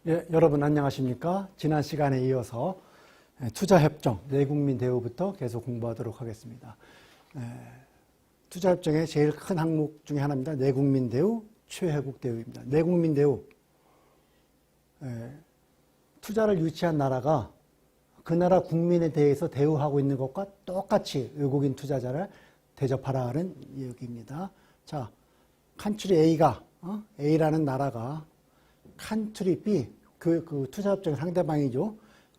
예, 여러분 안녕하십니까? 지난 시간에 이어서 투자협정, 내국민 대우부터 계속 공부하도록 하겠습니다. 투자협정의 제일 큰 항목 중에 하나입니다. 내국민 대우, 최혜국 대우입니다. 내국민 대우, 투자를 유치한 나라가 그 나라 국민에 대해서 대우하고 있는 것과 똑같이 외국인 투자자를 대접하라는 얘기입니다. 자, 칸츄리 A가, A라는 나라가 칸츄리 B, 그 투자협정 상대방이죠.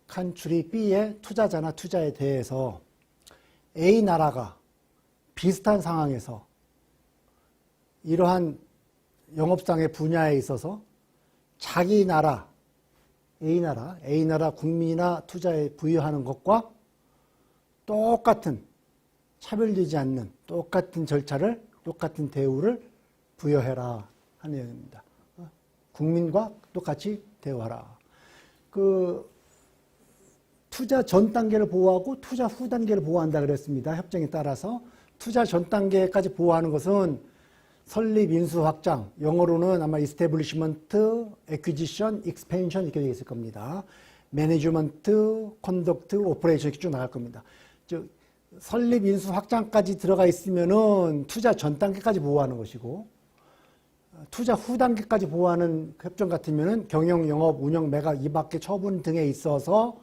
칸츄리 B의 투자자나 투자에 대해서 A 나라가 비슷한 상황에서 이러한 영업상의 분야에 있어서 자기 나라, A나라 국민이나 투자에 부여하는 것과 똑같은 차별되지 않는 똑같은 절차를, 똑같은 대우를 부여해라 하는 얘기입니다. 국민과 똑같이 대우하라. 투자 전 단계를 보호하고 투자 후 단계를 보호한다 그랬습니다. 협정에 따라서 투자 전 단계까지 보호하는 것은 설립, 인수, 확장, 영어로는 아마 Establishment, Acquisition, Expansion 이렇게 되어 있을 겁니다. Management, Conduct, Operation 이렇게 쭉 나갈 겁니다. 즉 설립, 인수, 확장까지 들어가 있으면은 투자 전 단계까지 보호하는 것이고, 투자 후 단계까지 보호하는 협정 같으면은 경영, 영업, 운영, 매각, 이박계, 처분 등에 있어서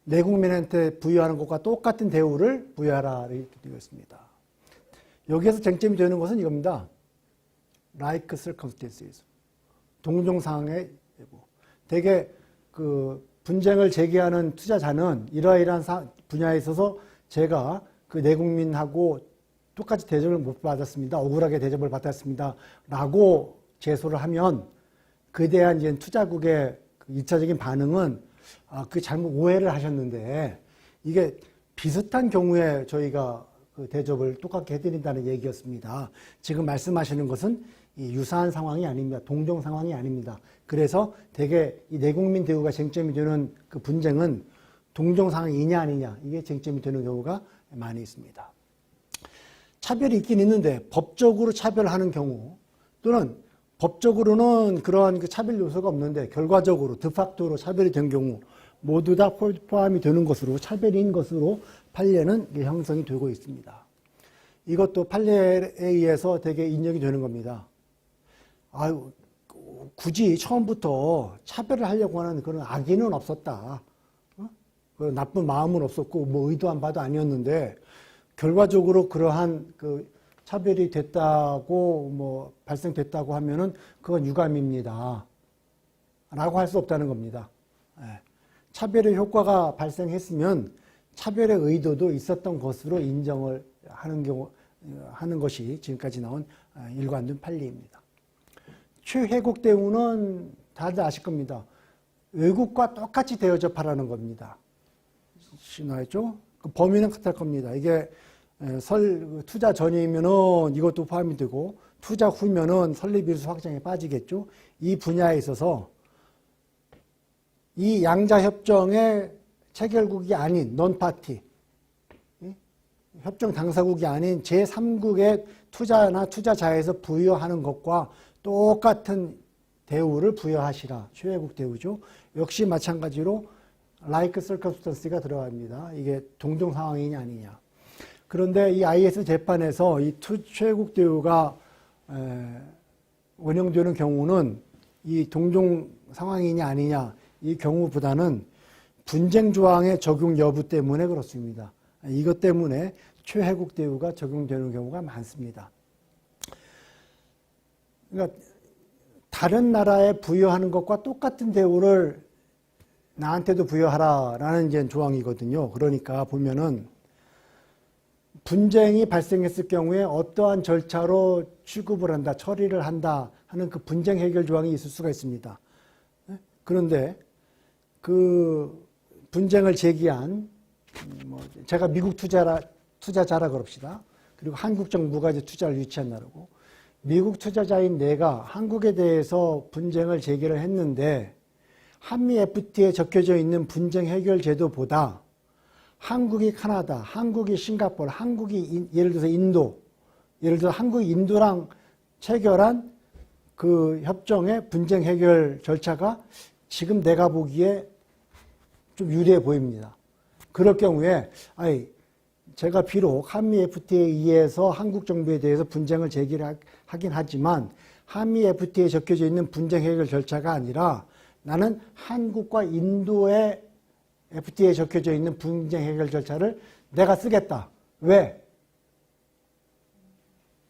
내국민한테 부여하는 것과 똑같은 대우를 부여하라 이렇게 되어 있습니다. 여기에서 쟁점이 되는 것은 이겁니다. Like circumstances. 동종 상황의 예고. 대개 분쟁을 제기하는 투자자는 이러이러한 분야에 있어서 제가 그 내국민하고 똑같이 대접을 못 받았습니다. 억울하게 대접을 받았습니다. 라고 제소를 하면 그에 대한 이제 투자국의 2차적인 반응은 그 잘못 오해를 하셨는데 이게 비슷한 경우에 저희가 그 대접을 똑같게 해드린다는 얘기였습니다. 지금 말씀하시는 것은 이 유사한 상황이 아닙니다. 동종 상황이 아닙니다. 그래서 대개 이 내국민 대우가 쟁점이 되는 그 분쟁은 동종 상황이냐 아니냐 이게 쟁점이 되는 경우가 많이 있습니다. 차별이 있긴 있는데 법적으로 차별하는 경우 또는 법적으로는 그러한 그 차별 요소가 없는데 결과적으로 드facto로 차별이 된 경우 모두 다 포함이 되는 것으로 차별인 것으로 판례는 형성이 되고 있습니다. 이것도 판례에 의해서 되게 인정이 되는 겁니다. 굳이 처음부터 차별을 하려고 하는 그런 악의는 없었다. 나쁜 마음은 없었고 뭐 의도한 바도 아니었는데 결과적으로 그러한 그 차별이 됐다고 뭐 발생됐다고 하면은 그건 유감입니다. 라고 할 수 없다는 겁니다. 차별의 효과가 발생했으면 차별의 의도도 있었던 것으로 인정을 하는 것이 지금까지 나온 일관된 판례입니다. 최혜국 대우는 다들 아실 겁니다. 외국과 똑같이 대접하라는 겁니다. 신화했죠? 그 범위는 같을 겁니다. 이게 투자 전이면은 이것도 포함이 되고 투자 후면은 설립, 인수, 확장에 빠지겠죠. 이 분야에 있어서 이 양자협정의 체결국이 아닌 논파티, 협정 당사국이 아닌 제3국의 투자나 투자자에서 부여하는 것과 똑같은 대우를 부여하시라. 최혜국 대우죠. 역시 마찬가지로 like circumstance가 들어갑니다. 이게 동종 상황이냐 아니냐. 그런데 이 IS 재판에서 이 최혜국 대우가 원형되는 경우는 이 동종 상황이냐 아니냐 이 경우보다는 분쟁 조항의 적용 여부 때문에 그렇습니다. 이것 때문에 최혜국 대우가 적용되는 경우가 많습니다. 그러니까 다른 나라에 부여하는 것과 똑같은 대우를 나한테도 부여하라라는 이제 조항이거든요. 그러니까 보면은 분쟁이 발생했을 경우에 어떠한 절차로 취급을 한다, 처리를 한다 하는 그 분쟁 해결 조항이 있을 수가 있습니다. 그런데 그 분쟁을 제기한 제가 미국 투자자라 그럽시다. 그리고 한국 정부가 이제 투자를 유치한 나라고 미국 투자자인 내가 한국에 대해서 분쟁을 제기를 했는데 한미 FTA에 적혀져 있는 분쟁 해결 제도보다 한국이 캐나다, 한국이 싱가포르, 한국이 예를 들어서 인도, 예를 들어 한국이 인도랑 체결한 그 협정의 분쟁 해결 절차가 지금 내가 보기에 좀 유리해 보입니다. 그럴 경우에 제가 비록 한미 FTA에 의해서 한국 정부에 대해서 분쟁을 제기하긴 하지만 한미 FTA에 적혀져 있는 분쟁 해결 절차가 아니라 나는 한국과 인도의 FTA에 적혀져 있는 분쟁 해결 절차를 내가 쓰겠다. 왜?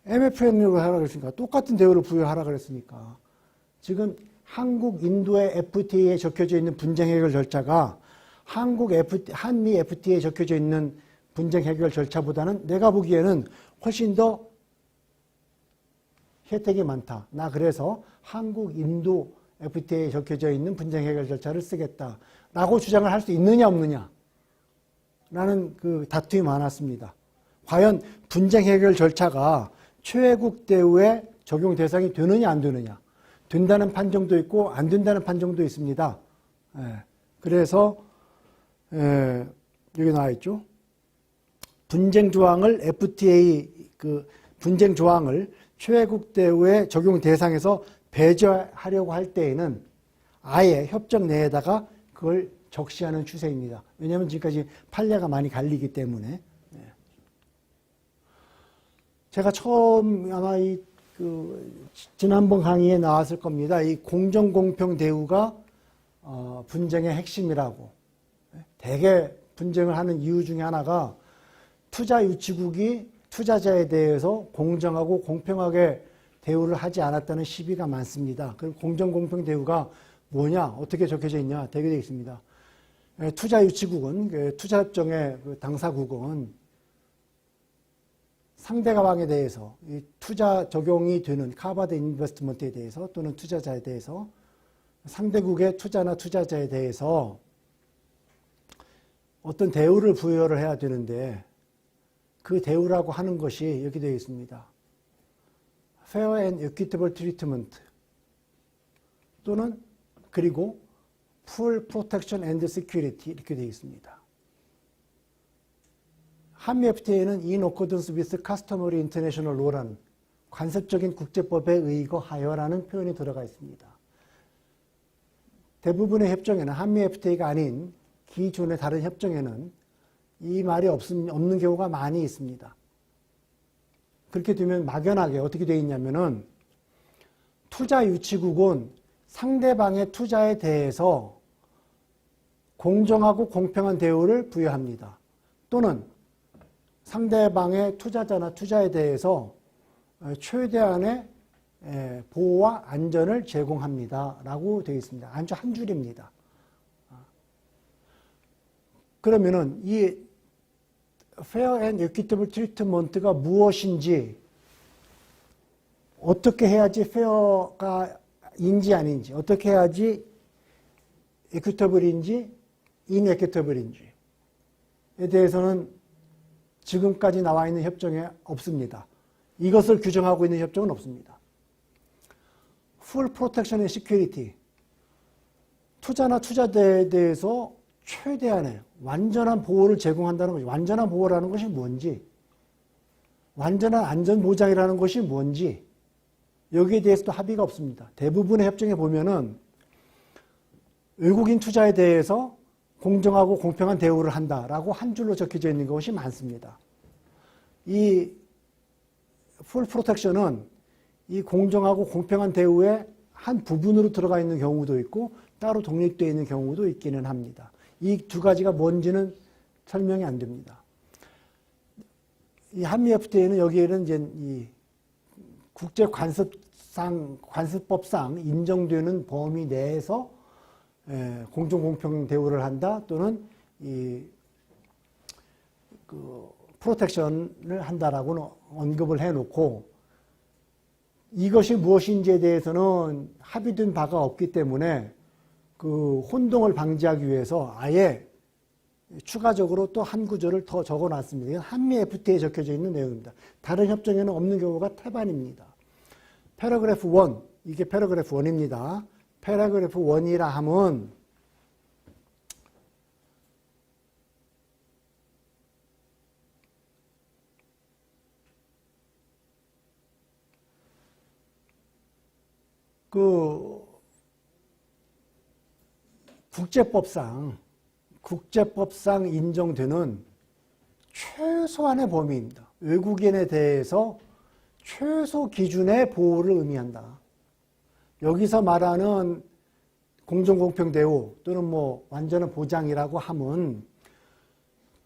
MFN으로 하라 그랬으니까 똑같은 대우를 부여하라 그랬으니까 지금 한국 인도의 FTA에 적혀져 있는 분쟁 해결 절차가 한미 FTA에 적혀져 있는 분쟁 해결 절차보다는 내가 보기에는 훨씬 더 혜택이 많다. 나 그래서 한국 인도 FTA에 적혀져 있는 분쟁 해결 절차를 쓰겠다라고 주장을 할 수 있느냐 없느냐 라는 그 다툼이 많았습니다. 과연 분쟁 해결 절차가 최애국 대우의 적용 대상이 되느냐 안 되느냐. 된다는 판정도 있고 안 된다는 판정도 있습니다. 그래서 여기 나와 있죠. 분쟁 조항을 FTA 분쟁 조항을 최애국 대우의 적용 대상에서 배제하려고 할 때에는 아예 협정 내에다가 그걸 적시하는 추세입니다. 왜냐하면 지금까지 판례가 많이 갈리기 때문에. 제가 처음 아마 지난번 강의에 나왔을 겁니다. 이 공정공평 대우가 분쟁의 핵심이라고. 대개 분쟁을 하는 이유 중에 하나가 투자 유치국이 투자자에 대해서 공정하고 공평하게 대우를 하지 않았다는 시비가 많습니다. 그럼 공정공평 대우가 뭐냐? 어떻게 적혀져 있냐? 되게 되어 있습니다. 투자 유치국은 투자협정의 당사국은 상대방에 대해서 이 투자 적용이 되는 카바드 인베스트먼트에 대해서 또는 투자자에 대해서 상대국의 투자나 투자자에 대해서 어떤 대우를 부여를 해야 되는데 그 대우라고 하는 것이 여기 되어 있습니다. Fair and Equitable Treatment 또는 그리고 Full Protection and Security 이렇게 되어 있습니다. 한미 FTA는 in accordance with customary international law라는 관습적인 국제법에 의거하여라는 표현이 들어가 있습니다. 대부분의 협정에는 한미 FTA가 아닌 기존의 다른 협정에는 이 말이 없는 경우가 많이 있습니다. 그렇게 되면 막연하게 어떻게 되어 있냐면은 투자 유치국은 상대방의 투자에 대해서 공정하고 공평한 대우를 부여합니다. 또는 상대방의 투자자나 투자에 대해서 최대한의 보호와 안전을 제공합니다. 라고 되어 있습니다. 아주 한 줄입니다. 그러면은 이 Fair and Equitable Treatment가 무엇인지 어떻게 해야지 페어가 인지 아닌지 어떻게 해야지 equitable인지 inequitable인지에 대해서는 지금까지 나와 있는 협정에 없습니다. 이것을 규정하고 있는 협정은 없습니다. Full Protection and Security 투자나 투자자에 대해서 최대한의 완전한 보호를 제공한다는 것이 완전한 보호라는 것이 뭔지 완전한 안전보장이라는 것이 뭔지 여기에 대해서도 합의가 없습니다. 대부분의 협정에 보면은 외국인 투자에 대해서 공정하고 공평한 대우를 한다라고 한 줄로 적혀져 있는 것이 많습니다. 이 풀 프로텍션은 이 공정하고 공평한 대우의 한 부분으로 들어가 있는 경우도 있고 따로 독립되어 있는 경우도 있기는 합니다. 이 두 가지가 뭔지는 설명이 안 됩니다. 이 한미 FTA는 여기에는 이제 이 국제 관습법상 인정되는 범위 내에서 공정 공평 대우를 한다 또는 프로텍션을 한다라고는 언급을 해놓고 이것이 무엇인지에 대해서는 합의된 바가 없기 때문에 그 혼동을 방지하기 위해서 아예 추가적으로 또 한 구절을 더 적어놨습니다. 이건 한미 FTA에 적혀져 있는 내용입니다. 다른 협정에는 없는 경우가 태반입니다. 패러그래프 1, 이게 패러그래프 1입니다. 패러그래프 1이라 함은 국제법상 인정되는 최소한의 범위입니다. 외국인에 대해서 최소 기준의 보호를 의미한다. 여기서 말하는 공정공평 대우 또는 뭐 완전한 보장이라고 함은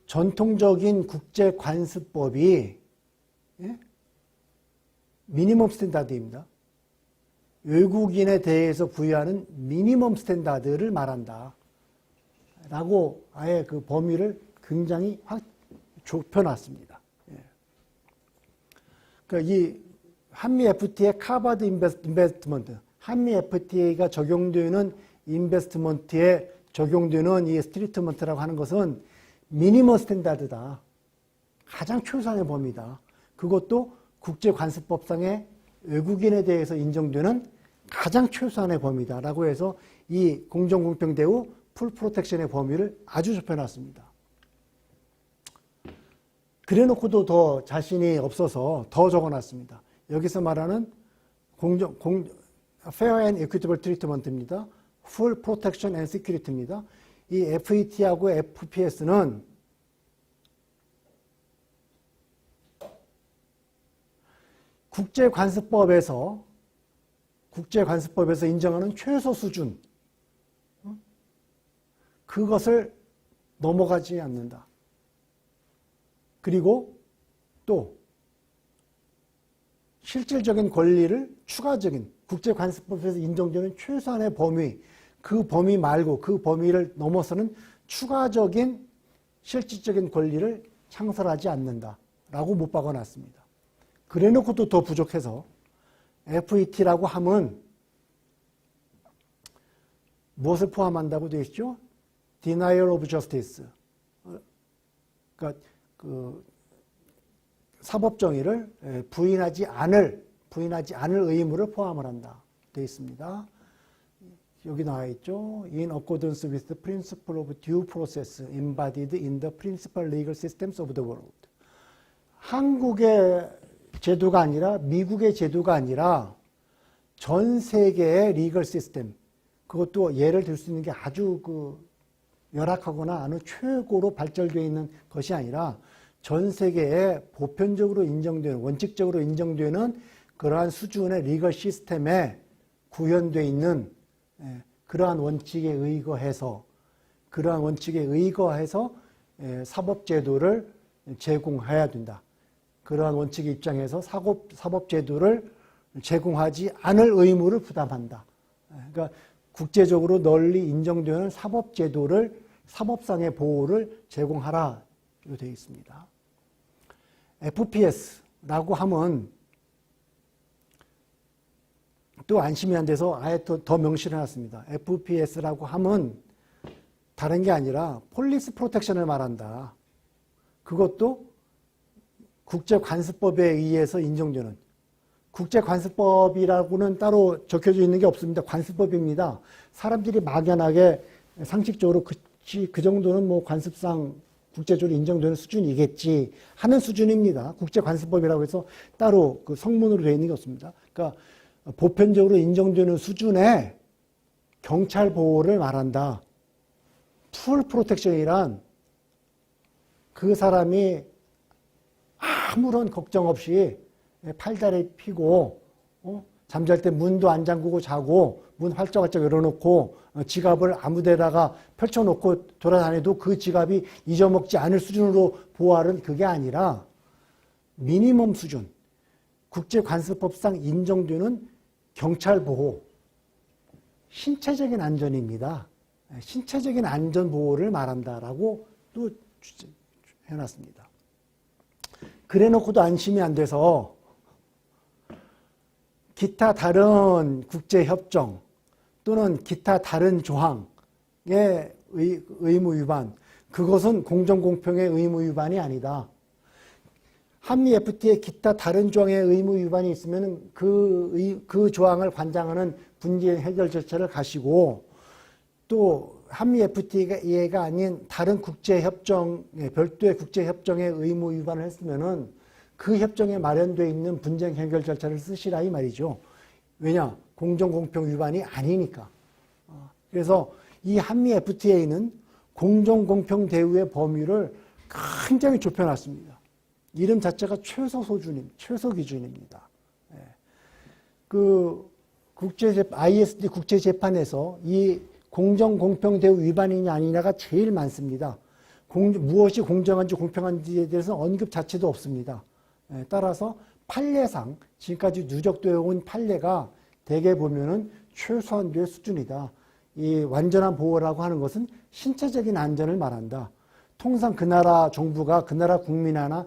전통적인 국제관습법이 미니멈 스탠다드입니다. 외국인에 대해서 부여하는 미니멈 스탠다드를 말한다. 라고 아예 그 범위를 굉장히 확 좁혀놨습니다. 그러니까 이 한미 FTA의 카버드 인베스트먼트, 한미 FTA가 적용되는 인베스트먼트에 적용되는 이 스트리트먼트라고 하는 것은 미니멈 스탠다드다. 가장 최소한의 범위다. 그것도 국제관습법상의 외국인에 대해서 인정되는 가장 최소한의 범위다라고 해서 이 공정공평 대우 풀 프로텍션의 범위를 아주 좁혀놨습니다. 그래놓고도 더 자신이 없어서 더 적어놨습니다. 여기서 말하는 Fair and Equitable Treatment입니다. Full Protection and Security입니다. 이 FET하고 FPS는 국제관습법에서 인정하는 최소 수준, 그것을 넘어가지 않는다. 그리고 또 실질적인 권리를 추가적인 국제관습법에서 인정되는 최소한의 범위, 그 범위 말고 그 범위를 넘어서는 추가적인 실질적인 권리를 창설하지 않는다라고 못 박아놨습니다. 그래놓고도 더 부족해서 FET라고 함은 무엇을 포함한다고 되어 있죠? Denial of Justice. 그러니까 그 사법정의를 부인하지 않을 의무를 포함을 한다 되어 있습니다. 여기 나와 있죠. In accordance with the principle of due process embodied in the principal legal systems of the world. 한국의 제도가 아니라 미국의 제도가 아니라 전 세계의 리걸 시스템, 그것도 예를 들 수 있는 게 아주 열악하거나 아주 최고로 발달되어 있는 것이 아니라 전 세계에 보편적으로 인정되는, 원칙적으로 인정되는 그러한 수준의 리걸 시스템에 구현되어 있는 그러한 원칙에 의거해서 사법제도를 제공해야 된다. 그러한 원칙의 입장에서 사법제도를 제공하지 않을 의무를 부담한다. 그러니까 국제적으로 널리 인정되는 사법제도를, 사법상의 보호를 제공하라. 이렇게 되어 있습니다. FPS라고 하면 또 안심이 안 돼서 아예 더 명시를 해놨습니다. FPS라고 하면 다른 게 아니라 폴리스 프로텍션을 말한다. 그것도 국제관습법에 의해서 인정되는, 국제관습법이라고는 따로 적혀져 있는 게 없습니다. 관습법입니다. 사람들이 막연하게 상식적으로 그 정도는 뭐 관습상 국제적으로 인정되는 수준이겠지 하는 수준입니다. 국제관습법이라고 해서 따로 그 성문으로 되어 있는 게 없습니다. 그러니까 보편적으로 인정되는 수준의 경찰 보호를 말한다. 풀 프로텍션이란 그 사람이 아무런 걱정 없이 팔다리 피고 잠잘 때 문도 안 잠그고 자고 문 활짝활짝 열어놓고 지갑을 아무데다가 펼쳐놓고 돌아다녀도 그 지갑이 잊어먹지 않을 수준으로 보호하는 그게 아니라 미니멈 수준, 국제관습법상 인정되는 경찰보호, 신체적인 안전입니다. 신체적인 안전보호를 말한다라고 또 해놨습니다. 그래놓고도 안심이 안 돼서 기타 다른 국제협정 또는 기타 다른 조항의 의무 위반, 그것은 공정공평의 의무 위반이 아니다. 한미 FTA의 기타 다른 조항의 의무 위반이 있으면 그 조항을 관장하는 분쟁 해결 절차를 가시고, 또 한미 FTA가 아닌 다른 국제협정, 별도의 국제협정의 의무 위반을 했으면은 그 협정에 마련되어 있는 분쟁 해결 절차를 쓰시라 이 말이죠. 왜냐? 공정공평 위반이 아니니까. 그래서 이 한미 FTA는 공정공평 대우의 범위를 굉장히 좁혀놨습니다. 이름 자체가 최소 기준입니다. ISD 국제재판에서 이 공정공평 대우 위반이냐 아니냐가 제일 많습니다. 무엇이 공정한지 공평한지에 대해서 언급 자체도 없습니다. 따라서 판례상 지금까지 누적되어 온 판례가 대개 보면은 최소한도의 수준이다. 이 완전한 보호라고 하는 것은 신체적인 안전을 말한다. 통상 그 나라 정부가 그 나라 국민이나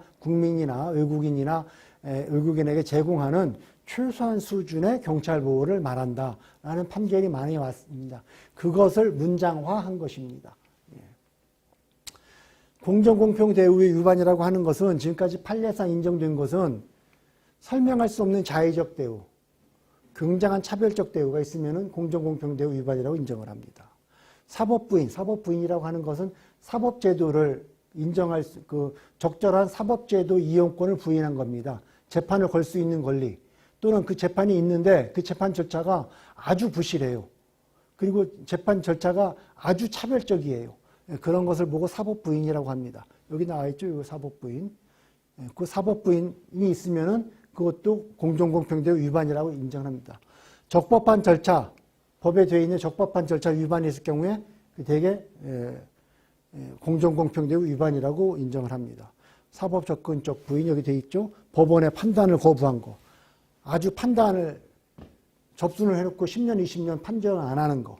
외국인에게 제공하는 최소한 수준의 경찰 보호를 말한다라는 판결이 많이 왔습니다. 그것을 문장화한 것입니다. 공정공평 대우의 위반이라고 하는 것은 지금까지 판례상 인정된 것은 설명할 수 없는 자의적 대우, 굉장한 차별적 대우가 있으면 공정공평 대우 위반이라고 인정을 합니다. 사법부인이라고 하는 것은 사법제도를 인정할 적절한 사법제도 이용권을 부인한 겁니다. 재판을 걸 수 있는 권리 또는 그 재판이 있는데 그 재판 절차가 아주 부실해요. 그리고 재판 절차가 아주 차별적이에요. 그런 것을 보고 사법부인이라고 합니다. 여기 나와 있죠, 이거 사법부인. 그 사법부인이 있으면은 그것도 공정공평대우 위반이라고 인정합니다. 적법한 절차, 법에 되어 있는 적법한 절차 위반이 있을 경우에 대개 공정공평대우 위반이라고 인정을 합니다. 사법접근적 부인 여기 되어 있죠. 법원의 판단을 거부한 거. 아주 판단을 접순을 해놓고 10년, 20년 판정을 안 하는 거.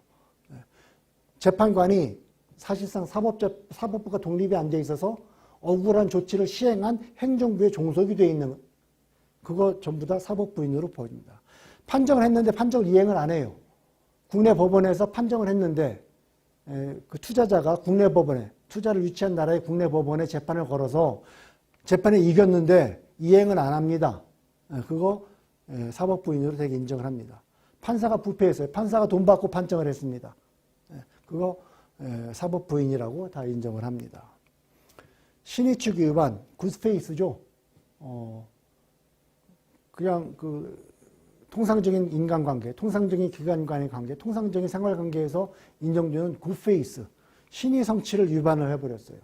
재판관이 사실상 사법부가 독립이 안 돼 있어서 억울한 조치를 시행한 행정부의 종속이 되어 있는 그거 전부 다 사법부인으로 보입니다. 판정을 했는데 판정을 이행을 안 해요. 국내 법원에서 판정을 했는데 그 투자자가 국내 법원에 투자를 유치한 나라의 국내 법원에 재판을 걸어서 재판에 이겼는데 이행을 안 합니다. 그거 사법부인으로 되게 인정을 합니다. 판사가 부패했어요. 판사가 돈 받고 판정을 했습니다. 그거 사법부인이라고 다 인정을 합니다. 신의축 위반, 굿페이스죠. 그냥 통상적인 인간관계, 통상적인 기관 간의 관계, 통상적인 생활관계에서 인정되는 굿페이스, 신의 성취를 위반을 해버렸어요.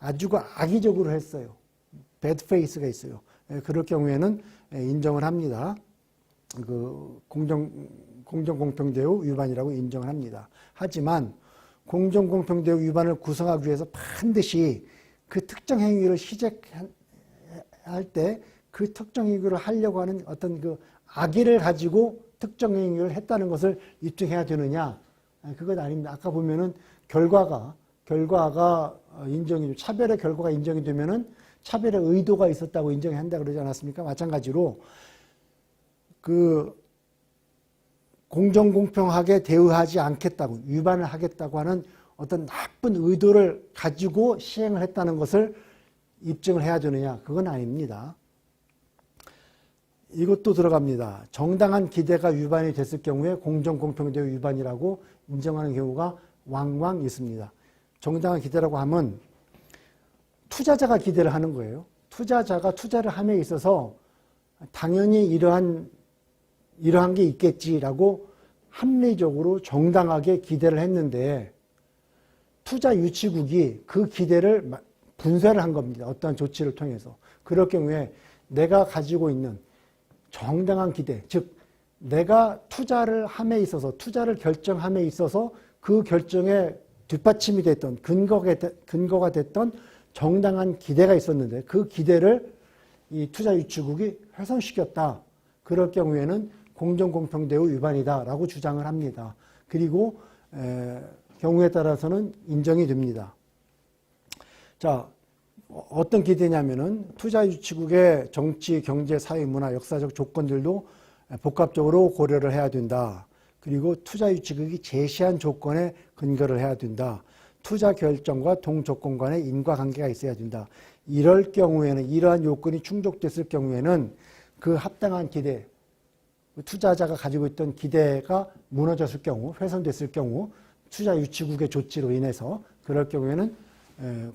아주 악의적으로 했어요. 배드페이스가 있어요. 그럴 경우에는 인정을 합니다. 공정공평대우 위반이라고 인정을 합니다. 하지만 공정공평대우 위반을 구성하기 위해서 반드시 그 특정 행위를 시작할 때 그 특정 행위를 하려고 하는 어떤 악의를 가지고 특정 행위를 했다는 것을 입증해야 되느냐? 그건 아닙니다. 아까 보면은 결과가 인정이, 차별의 결과가 인정이 되면은 차별의 의도가 있었다고 인정해야 한다 그러지 않았습니까? 마찬가지로 공정공평하게 대우하지 않겠다고, 위반을 하겠다고 하는 어떤 나쁜 의도를 가지고 시행을 했다는 것을 입증을 해야 되느냐? 그건 아닙니다. 이것도 들어갑니다. 정당한 기대가 위반이 됐을 경우에 공정공평대우 위반이라고 인정하는 경우가 왕왕 있습니다. 정당한 기대라고 하면 투자자가 기대를 하는 거예요. 투자자가 투자를 함에 있어서 당연히 이러한 게 있겠지라고 합리적으로 정당하게 기대를 했는데 투자 유치국이 그 기대를 분쇄를 한 겁니다. 어떠한 조치를 통해서. 그럴 경우에 내가 가지고 있는 정당한 기대, 즉 내가 투자를 함에 있어서, 투자를 결정함에 있어서 그 결정에 뒷받침이 됐던, 근거가 됐던 정당한 기대가 있었는데 그 기대를 이 투자 유치국이 훼손시켰다. 그럴 경우에는 공정공평대우 위반이다라고 주장을 합니다. 그리고 경우에 따라서는 인정이 됩니다. 자, 어떤 기대냐면은 투자 유치국의 정치, 경제, 사회, 문화, 역사적 조건들도 복합적으로 고려를 해야 된다. 그리고 투자 유치국이 제시한 조건에 근거를 해야 된다. 투자 결정과 동조건 간의 인과관계가 있어야 된다. 이럴 경우에는, 이러한 요건이 충족됐을 경우에는 그 합당한 기대, 투자자가 가지고 있던 기대가 무너졌을 경우, 훼손됐을 경우, 투자 유치국의 조치로 인해서 그럴 경우에는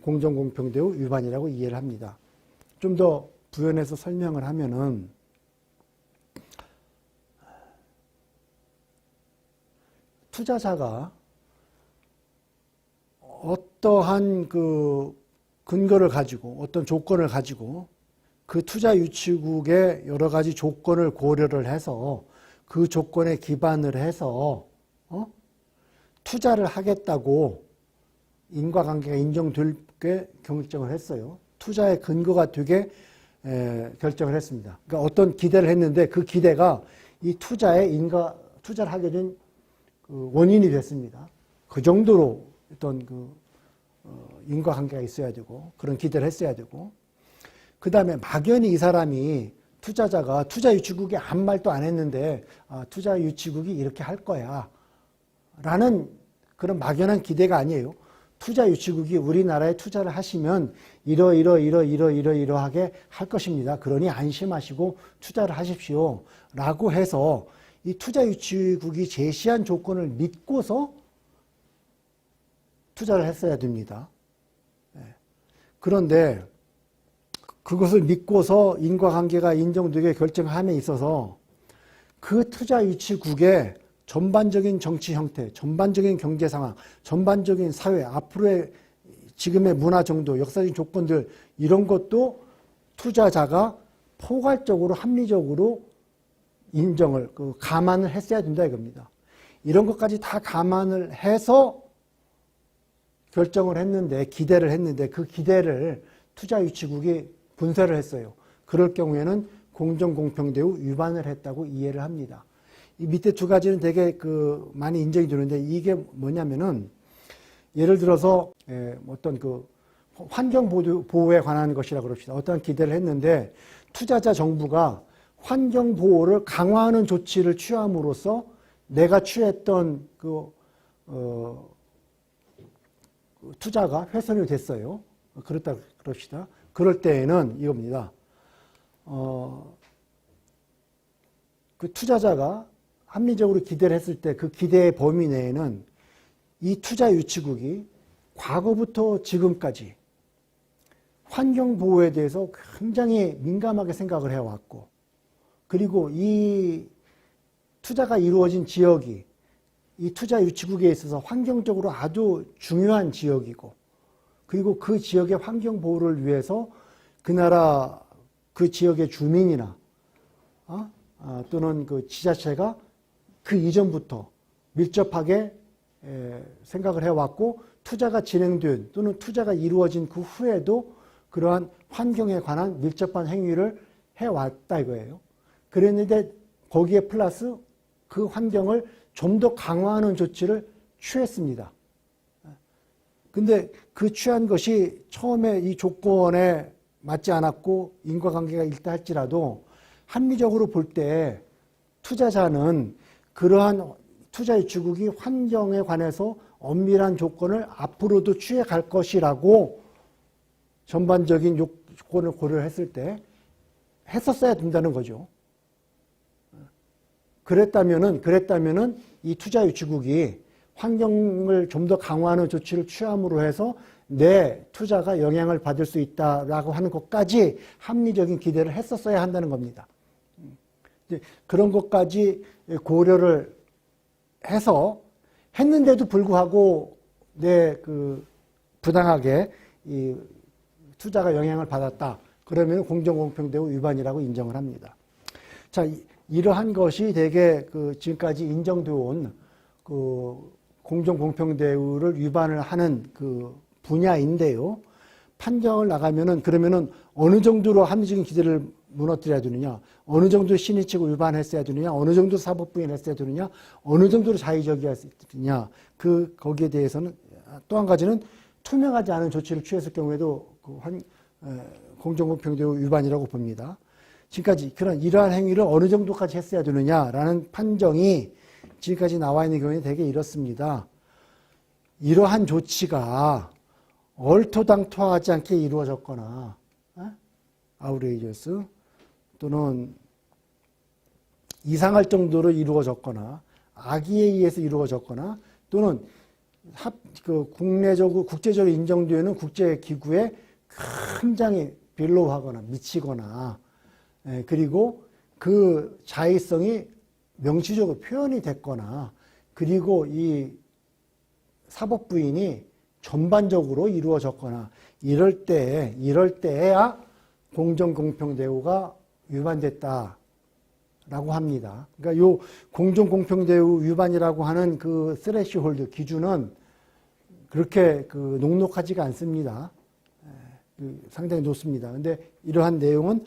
공정공평대우 위반이라고 이해를 합니다. 좀 더 부연해서 설명을 하면은 투자자가 어떠한 그 근거를 가지고 어떤 조건을 가지고 그 투자 유치국의 여러 가지 조건을 고려를 해서 그 조건에 기반을 해서 투자를 하겠다고 인과관계가 인정되게 결정을 했어요. 투자의 근거가 되게 결정을 했습니다. 그러니까 어떤 기대를 했는데 그 기대가 이 투자를 하게 된 그 원인이 됐습니다. 그 정도로 어떤 인과관계가 있어야 되고 그런 기대를 했어야 되고 그 다음에 막연히 이 사람이 투자자가 투자 유치국이 아무 말도 안 했는데 투자 유치국이 이렇게 할 거야 라는 그런 막연한 기대가 아니에요. 투자 유치국이 우리나라에 투자를 하시면 이러하게 할 것입니다. 그러니 안심하시고 투자를 하십시오 라고 해서 이 투자 유치국이 제시한 조건을 믿고서 투자를 했어야 됩니다. 그런데 그것을 믿고서 인과관계가 인정되게 결정함에 있어서 그 투자 유치국의 전반적인 정치 형태, 전반적인 경제 상황, 전반적인 사회, 앞으로의 지금의 문화 정도, 역사적인 조건들 이런 것도 투자자가 포괄적으로 합리적으로 인정을 감안을 했어야 된다 이겁니다. 이런 것까지 다 감안을 해서 결정을 했는데 기대를 했는데 그 기대를 투자 유치국이 분쇄를 했어요. 그럴 경우에는 공정공평대우 위반을 했다고 이해를 합니다. 이 밑에 두 가지는 되게 많이 인정이 되는데 이게 뭐냐면은 예를 들어서 어떤 환경 보호에 관한 것이라고 그럽시다. 어떤 기대를 했는데 투자자 정부가 환경 보호를 강화하는 조치를 취함으로써 내가 취했던 투자가 훼손이 됐어요. 그렇다 그럽시다. 그럴 때에는 이겁니다. 그 투자자가 합리적으로 기대를 했을 때 그 기대의 범위 내에는 이 투자 유치국이 과거부터 지금까지 환경 보호에 대해서 굉장히 민감하게 생각을 해왔고 그리고 이 투자가 이루어진 지역이 이 투자 유치국에 있어서 환경적으로 아주 중요한 지역이고 그리고 그 지역의 환경 보호를 위해서 그 나라 그 지역의 주민이나 또는 그 지자체가 그 이전부터 밀접하게 생각을 해왔고 투자가 진행된 또는 투자가 이루어진 그 후에도 그러한 환경에 관한 밀접한 행위를 해왔다 이거예요. 그랬는데 거기에 플러스 그 환경을 좀 더 강화하는 조치를 취했습니다. 근데 그 취한 것이 처음에 이 조건에 맞지 않았고 인과관계가 있다 할지라도 합리적으로 볼 때 투자자는 그러한 투자 유치국이 환경에 관해서 엄밀한 조건을 앞으로도 취해 갈 것이라고 전반적인 조건을 고려했을 때 했었어야 된다는 거죠. 그랬다면은 이 투자 유치국이 환경을 좀 더 강화하는 조치를 취함으로 해서 내 투자가 영향을 받을 수 있다라고 하는 것까지 합리적인 기대를 했었어야 한다는 겁니다. 그런 것까지 고려를 해서 했는데도 불구하고 부당하게 이 투자가 영향을 받았다. 그러면 공정공평대우 위반이라고 인정을 합니다. 자, 이러한 것이 되게 지금까지 인정되어 온 공정공평대우를 위반을 하는 분야인데요. 판정을 나가면은 그러면은 어느 정도로 합리적인 기대를 무너뜨려야 되느냐, 어느 정도 신의치고 위반했어야 되느냐, 어느 정도 사법부인했어야 되느냐, 어느 정도로 자의적이었어야 되느냐, 거기에 대해서는 또 한 가지는 투명하지 않은 조치를 취했을 경우에도 공정공평대우 위반이라고 봅니다. 지금까지 이러한 행위를 어느 정도까지 했어야 되느냐라는 판정이 지금까지 나와 있는 경우에 되게 이렇습니다. 이러한 조치가 얼토당토하지 않게 이루어졌거나 아우레이저스 또는 이상할 정도로 이루어졌거나 악의에 의해서 이루어졌거나 또는 국제적으로 인정되는 국제기구에 굉장히 빌로우하거나 미치거나 그리고 그 자의성이 명시적으로 표현이 됐거나 그리고 이 사법부인이 전반적으로 이루어졌거나 이럴 때에야 공정공평대우가 위반됐다라고 합니다. 그러니까 요 공정공평대우 위반이라고 하는 그 스레시홀드 기준은 그렇게 그 녹록하지가 않습니다. 상당히 높습니다. 근데 이러한 내용은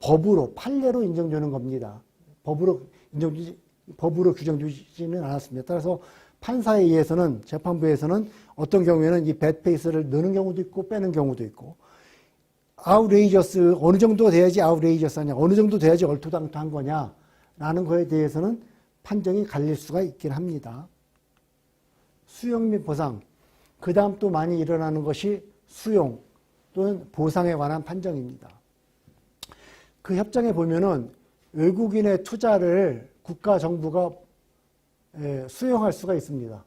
법으로 판례로 인정되는 겁니다. 법으로 규정되지는 않았습니다. 따라서 판사에 의해서는 재판부에서는 어떤 경우에는 이 배드페이스를 넣는 경우도 있고 빼는 경우도 있고 아웃레이저스 어느 정도 돼야지 아웃레이저스하냐 어느 정도 돼야지 얼토당토한 거냐라는 거에 대해서는 판정이 갈릴 수가 있긴 합니다. 수용 및 보상 그 다음 또 많이 일어나는 것이 수용 또는 보상에 관한 판정입니다. 그 협정에 보면은 외국인의 투자를 국가 정부가 수용할 수가 있습니다.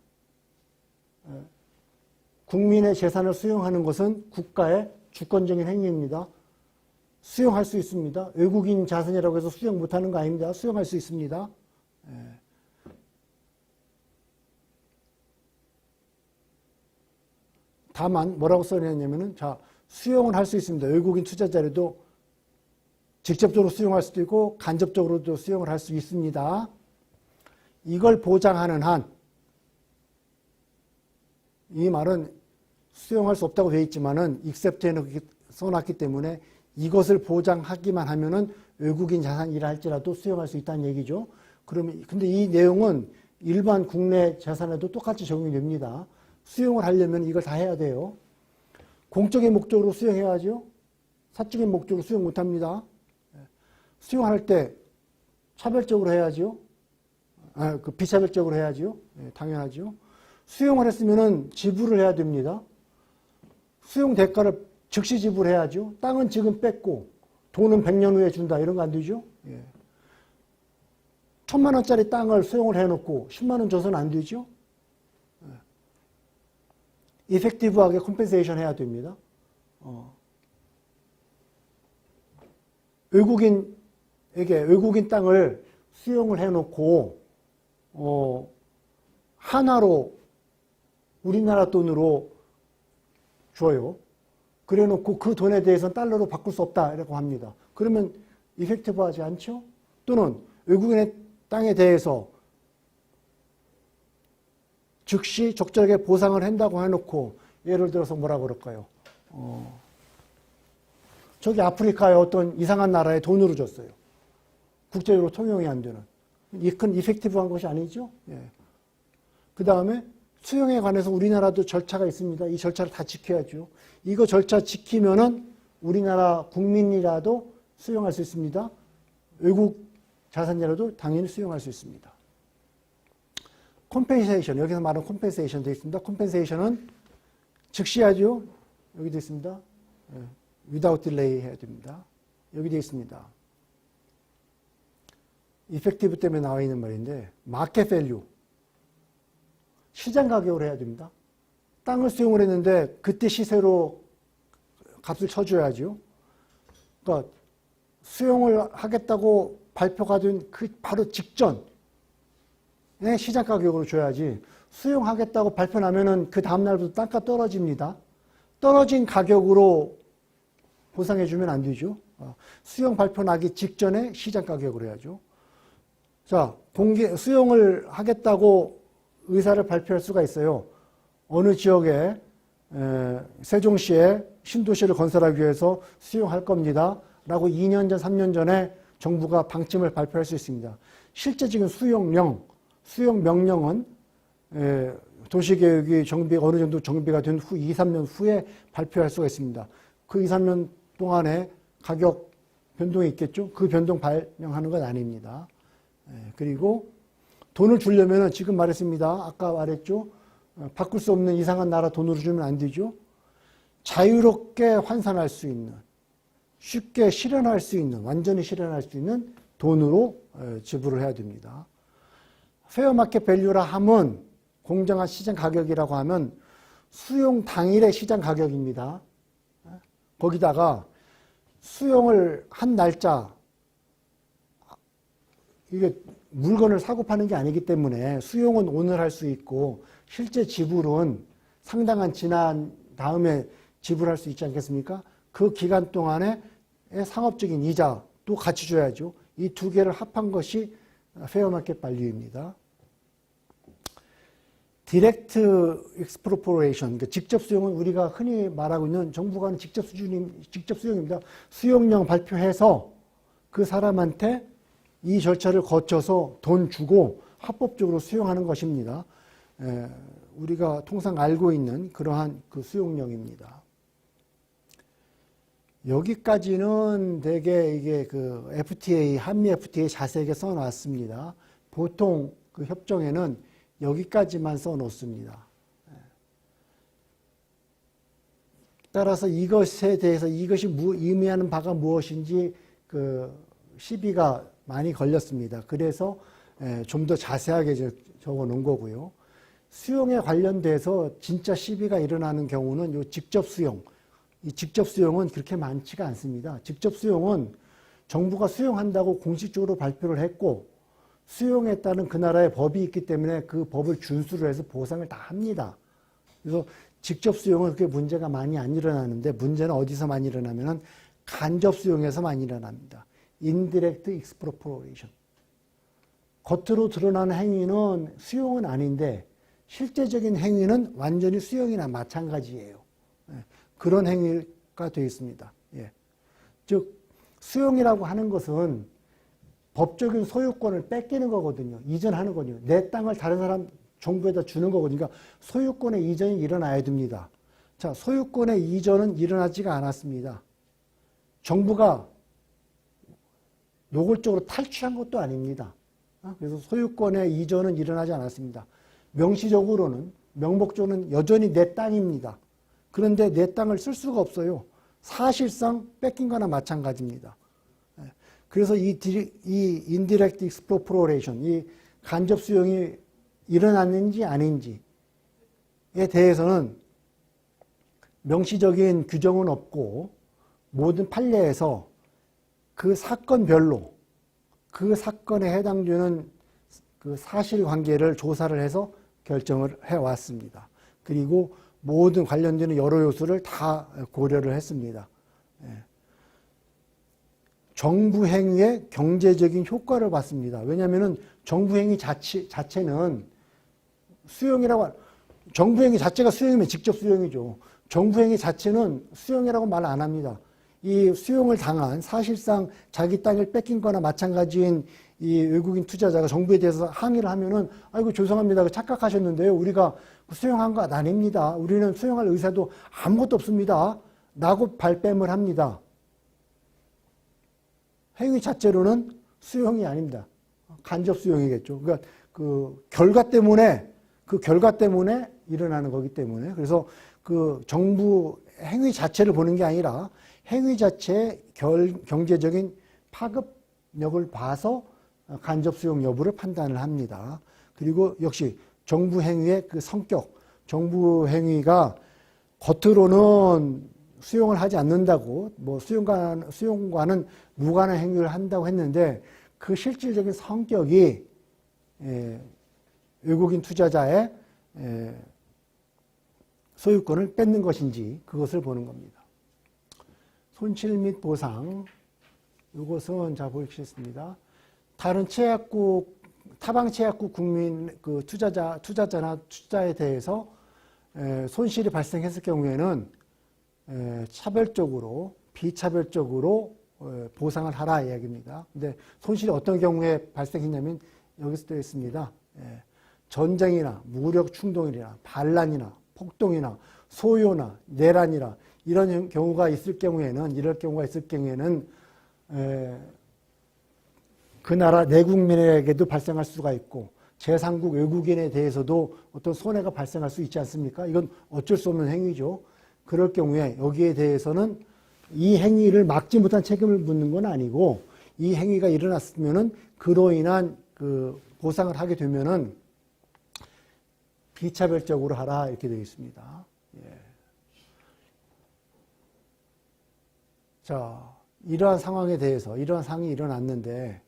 국민의 재산을 수용하는 것은 국가의 주권적인 행위입니다. 수용할 수 있습니다. 외국인 자산이라고 해서 수용 못하는 거 아닙니다. 수용할 수 있습니다. 다만 뭐라고 써내냐면은 자 수용을 할 수 있습니다. 외국인 투자자라도 직접적으로 수용할 수도 있고 간접적으로도 수용을 할 수 있습니다. 이걸 보장하는 한, 이 말은 수용할 수 없다고 되어 있지만은 except에는 써놨기 때문에 이것을 보장하기만 하면은 외국인 자산이라 할지라도 수용할 수 있다는 얘기죠. 그러면 근데 이 내용은 일반 국내 자산에도 똑같이 적용이 됩니다. 수용을 하려면 이걸 다 해야 돼요. 공적인 목적으로 수용해야죠. 사적인 목적으로 수용 못합니다. 수용할 때 차별적으로 해야죠. 비차별적으로 해야죠. 당연하죠. 수용을 했으면은 지불을 해야 됩니다. 수용 대가를 즉시 지불해야죠. 땅은 지금 뺐고 돈은 100년 후에 준다. 이런 거 안 되죠. 1000만 원짜리 땅을 수용을 해놓고 10만 원 줘서는 안 되죠. 이펙티브하게 컴펜세이션 해야 됩니다. 외국인 땅을 수용을 해놓고 하나로 우리나라 돈으로 줘요. 그래놓고 그 돈에 대해서는 달러로 바꿀 수 없다라고 합니다. 그러면 이펙티브하지 않죠? 또는 외국인의 땅에 대해서 즉시 적절하게 보상을 한다고 해놓고 예를 들어서 뭐라 그럴까요? 저기 아프리카의 어떤 이상한 나라에 돈으로 줬어요. 국제적으로 통용이 안 되는. 큰 이펙티브한 것이 아니죠. 그 다음에 수용에 관해서 우리나라도 절차가 있습니다. 이 절차를 다 지켜야죠. 이거 절차 지키면은 우리나라 국민이라도 수용할 수 있습니다. 외국 자산이라도 당연히 수용할 수 있습니다. 컴펜세이션, 여기서 말하는 컴펜세이션 되어 있습니다. 컴펜세이션은 즉시 하죠. 여기 되어 있습니다. without delay 해야 됩니다. 여기 되어 있습니다. 이펙티브 때문에 나와 있는 말인데 마켓 밸류 시장 가격으로 해야 됩니다. 땅을 수용을 했는데 그때 시세로 값을 쳐줘야죠. 그러니까 수용을 하겠다고 발표가 된 그 바로 직전에 시장 가격으로 줘야지 수용하겠다고 발표 나면은 그 다음날부터 땅값 떨어집니다. 떨어진 가격으로 보상해주면 안 되죠. 수용 발표 나기 직전에 시장 가격으로 해야죠. 자, 수용을 하겠다고 의사를 발표할 수가 있어요. 어느 지역에 세종시에 신도시를 건설하기 위해서 수용할 겁니다. 라고 2년 전, 3년 전에 정부가 방침을 발표할 수 있습니다. 실제 지금 수용 명령은 도시계획이 어느 정도 정비가 된 후 2, 3년 후에 발표할 수가 있습니다. 그 2, 3년 동안에 가격 변동이 있겠죠. 그 변동 반영하는 건 아닙니다. 그리고 돈을 주려면 지금 말했습니다. 아까 말했죠. 바꿀 수 없는 이상한 나라 돈으로 주면 안 되죠. 자유롭게 환산할 수 있는, 쉽게 실현할 수 있는, 완전히 실현할 수 있는 돈으로 지불을 해야 됩니다. 페어 마켓 밸류라 함은 공정한 시장 가격이라고 하면 수용 당일의 시장 가격입니다. 거기다가 수용을 한 날짜, 이게 물건을 사고 파는 게 아니기 때문에 수용은 오늘 할 수 있고 실제 지불은 상당한 지난 다음에 지불할 수 있지 않겠습니까? 그 기간 동안에 상업적인 이자도 같이 줘야죠. 이 두 개를 합한 것이 페어마켓 발류입니다. 디렉트 익스프로포레이션, 그러니까 직접 수용은 우리가 흔히 말하고 있는 정부가 하는 직접 수용입니다. 수용령 발표해서 그 사람한테 이 절차를 거쳐서 돈 주고 합법적으로 수용하는 것입니다. 우리가 통상 알고 있는 그러한 그 수용령입니다. 여기까지는 대개 이게 그 FTA, 한미 FTA 자세하게 써놨습니다. 보통 그 협정에는 여기까지만 써놓습니다. 따라서 이것에 대해서 이것이 의미하는 바가 무엇인지 그 시비가 많이 걸렸습니다. 그래서 좀 더 자세하게 적어 놓은 거고요. 수용에 관련돼서 진짜 시비가 일어나는 경우는 요 직접 수용. 이 직접 수용은 그렇게 많지가 않습니다. 직접 수용은 정부가 수용한다고 공식적으로 발표를 했고 수용에 따른 그 나라의 법이 있기 때문에 그 법을 준수를 해서 보상을 다 합니다. 그래서 직접 수용은 그렇게 문제가 많이 안 일어나는데 문제는 어디서 많이 일어나면은 간접 수용에서 많이 일어납니다. Indirect expropriation. 겉으로 드러나는 행위는 수용은 아닌데 실제적인 행위는 완전히 수용이나 마찬가지예요. 그런 행위가 되어 있습니다. 즉 수용이라고 하는 것은 법적인 소유권을 뺏기는 거거든요. 이전하는 거거든요. 내 땅을 다른 사람 정부에다 주는 거거든요. 그러니까 소유권의 이전이 일어나야 됩니다. 자, 소유권의 이전은 일어나지가 않았습니다. 정부가 노골적으로 탈취한 것도 아닙니다. 그래서 소유권의 이전은 일어나지 않았습니다. 명시적으로는, 명목적으로는 여전히 내 땅입니다. 그런데 내 땅을 쓸 수가 없어요. 사실상 뺏긴 거나 마찬가지입니다. 그래서 이 인디렉트 익스프로포레이션, 이 간접 수용이 일어났는지 아닌지에 대해서는 명시적인 규정은 없고 모든 판례에서 그 사건별로 그 사건에 해당되는 그 사실관계를 조사를 해서 결정을 해왔습니다. 그리고 모든 관련되는 여러 요소를 다 고려를 했습니다. 정부 행위의 경제적인 효과를 봤습니다. 왜냐하면 정부 행위 자체는 수용이라고, 정부 행위 자체가 수용이면 직접 수용이죠. 정부 행위 자체는 수용이라고 말 안 합니다. 이 수용을 당한 사실상 자기 땅을 뺏긴 거나 마찬가지인 이 외국인 투자자가 정부에 대해서 항의를 하면은 아이고 죄송합니다. 착각하셨는데요. 우리가 수용한 거 아닙니다. 우리는 수용할 의사도 아무것도 없습니다. 라고 발뺌을 합니다. 행위 자체로는 수용이 아닙니다. 간접 수용이겠죠. 그러니까 그 결과 때문에 일어나는 거기 때문에 그래서 그 정부 행위 자체를 보는 게 아니라 행위 자체의 경제적인 파급력을 봐서 간접 수용 여부를 판단을 합니다. 그리고 역시 정부 행위의 그 성격, 정부 행위가 겉으로는 수용을 하지 않는다고 뭐 수용과는 무관한 행위를 한다고 했는데 그 실질적인 성격이 외국인 투자자의 소유권을 뺏는 것인지 그것을 보는 겁니다. 손실 및 보상, 이것은 자 보시겠습니다. 다른 채약국, 타방 채약국 국민 그 투자자나 투자에 대해서 손실이 발생했을 경우에는 차별적으로, 비차별적으로 보상을 하라 이야기입니다. 근데 손실이 어떤 경우에 발생했냐면 여기서 되어 있습니다. 전쟁이나 무력 충동이나 반란이나 폭동이나 소요나 내란이나 이런 경우가 있을 경우에는 그 나라 내국민에게도 발생할 수가 있고 제3국 외국인에 대해서도 어떤 손해가 발생할 수 있지 않습니까? 이건 어쩔 수 없는 행위죠. 그럴 경우에 여기에 대해서는 이 행위를 막지 못한 책임을 묻는 건 아니고 이 행위가 일어났으면은 그로 인한 그 보상을 하게 되면은 비차별적으로 하라 이렇게 되어 있습니다. 자, 이러한 상황에 대해서 이러한 상황이 일어났는데